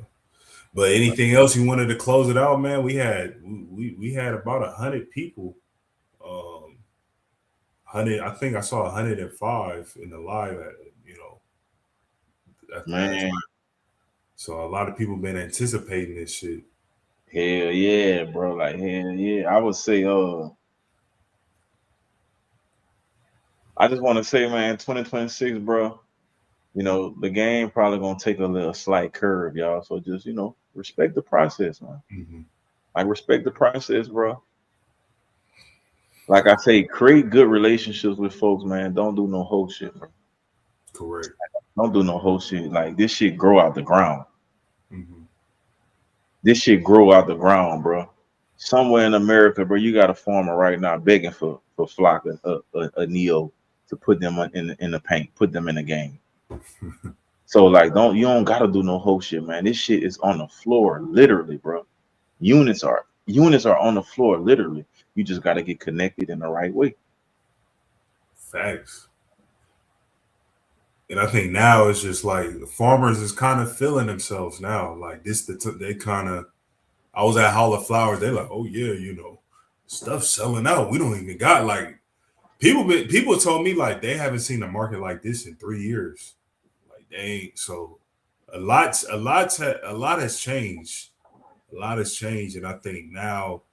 But anything else you wanted to close it out, man? We had about 100 people. 100. I think I saw 105 in the live. Man. So a lot of people been anticipating this shit. Hell yeah, bro! Like hell yeah. I would say, I just want to say, man, 2026, bro. You know, the game probably gonna take a slight curve, y'all. So just, respect the process, man. Like, respect the process, bro. Like I say, create good relationships with folks, man. Don't do no whole shit, bro. Correct. Don't do no whole shit. Like, this shit grow out the ground. This shit grow out the ground, bro. Somewhere in America, bro, you got a farmer right now begging for Flocka, a Neo to put them in the paint, put them in the game. So like, you don't gotta do no whole shit, man. This shit is on the floor, literally, bro. Units are on the floor, literally. You just gotta get connected in the right way. Facts. And I think now it's just like the farmers is kind of feeling themselves now. Like they kind of. I was at Hall of Flowers. They're like, oh yeah, stuff's selling out. We don't even got like people told me like they haven't seen a market like this in 3 years. Like they ain't. So a lot has changed. A lot has changed, and I think now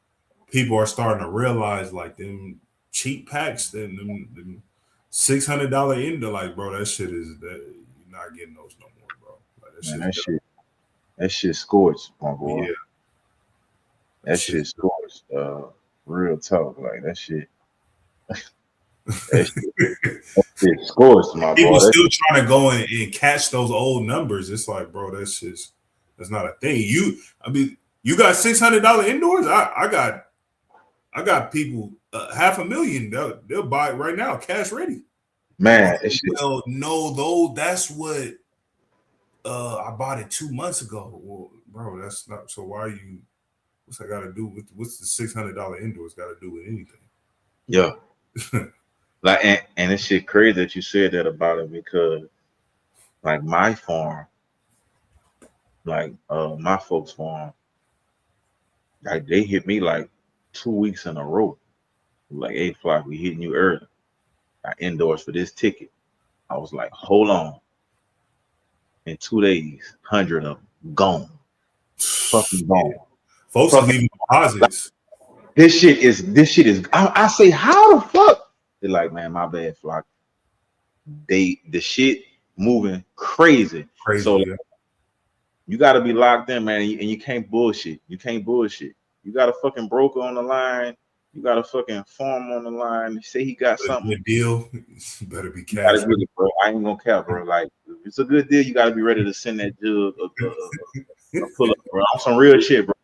people are starting to realize like them cheap packs, them $600 into, like, bro, that shit is that you're not getting those no more, bro. Like, That shit. That shit scorched, my boy. Yeah. That shit scorched. Real talk, like that shit. That shit scorched, my People boy. still trying to go and catch those old numbers. It's like, bro, that's not a thing. You got $600 indoors. I got people $500,000. They'll buy it right now, cash ready. Man, Well, no, though that's what I bought it 2 months ago. Well, bro, that's not. So why are you? What's that got to do with? What's the $600 indoors got to do with anything? Yeah. Like and this shit crazy that you said that about it, because like my farm, like my folks' farm, like they hit me like 2 weeks in a row. Like, hey, Flock, we hitting you early. I endorsed for this ticket. I was like, hold on. In 2 days, 100 of them gone. Fucking gone. Folks are leaving deposits. This shit is. I say, how the fuck? They're like, man, my bad, Flock. The shit moving crazy. So Yeah. you got to be locked in, man, and you can't bullshit. You can't bullshit. You got a fucking broker on the line. You got a fucking farm on the line. They say he got something. Good deal. You better be cash. it, bro. I ain't gonna cap, bro. Like, if it's a good deal, you got to be ready to send that jug a pull up, bro. I'm some real shit, bro.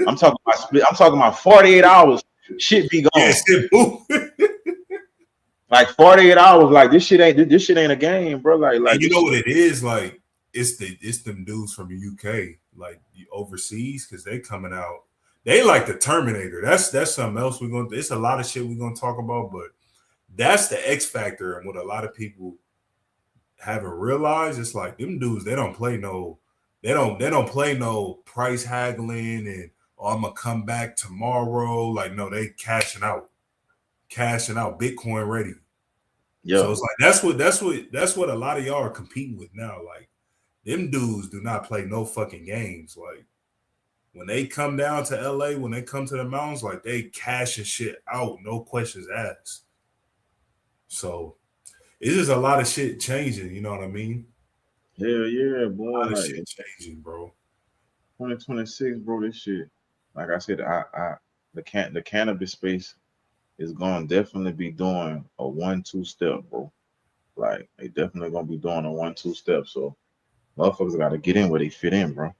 I'm talking about 48 hours. Shit be gone. Yeah, like 48 hours. Like this shit ain't a game, bro. Like and you know what it is? Like it's them dudes from the UK, like overseas, because they coming out. They like the Terminator. That's something else we're going to. It's a lot of shit we're going to talk about, but that's the X factor, and what a lot of people haven't realized. It's like them dudes. They don't play no. They don't play no price haggling and I'm gonna come back tomorrow. Like no, they cashing out Bitcoin ready. Yeah. So it's like that's what a lot of y'all are competing with now. Like them dudes do not play no fucking games. Like when they come down to LA, when they come to the mountains, like they cashing shit out, no questions asked. So it's just a lot of shit changing, you know what I mean? Hell yeah, boy. A lot of shit changing, bro. 2026, bro, this shit. Like I said, the cannabis space is gonna definitely be doing a 1-2 step, bro. Like they definitely gonna be doing a 1-2 step. So motherfuckers gotta get in where they fit in, bro.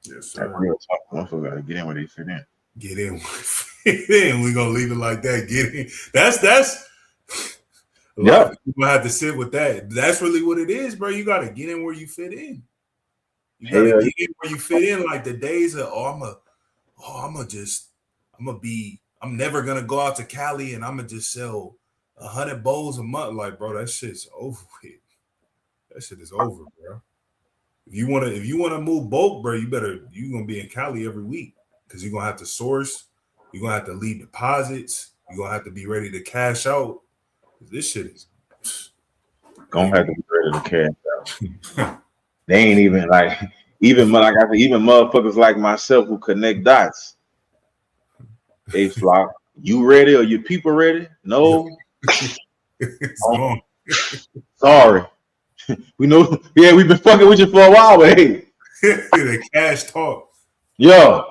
Yes, sir. Like real talk, motherfuckers gotta get in where they fit in. Get in, fit in. We gonna leave it like that. Get in. That's. A lot of people have to sit with that. That's really what it is, bro. You gotta get in where you fit in. You gotta get in where you fit in. Like the days of I'm never gonna go out to Cali and I'm gonna just sell 100 bowls a month. Like, bro, that shit's over with. That shit is over, bro. If you wanna move bulk, bro, you gonna be in Cali every week because you're gonna have to source. You're gonna have to leave deposits. You're gonna have to be ready to cash out. This shit is gonna have to be ready to cash out. They ain't even like even motherfuckers like myself who connect dots. Hey, Flock, you ready or your people ready? No. Sorry. We know. Yeah, we've been fucking with you for a while, but hey, the cash talk. Yeah.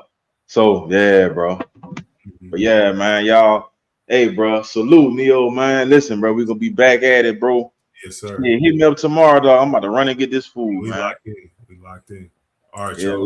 So yeah, bro. But yeah, man, y'all. Hey, bro, salute, Neo, man. Listen, bro, we gonna be back at it, bro. Yes, sir. Yeah, hit me up tomorrow, dog. I'm about to run and get this food, man. We locked in. All right, yeah, y'all.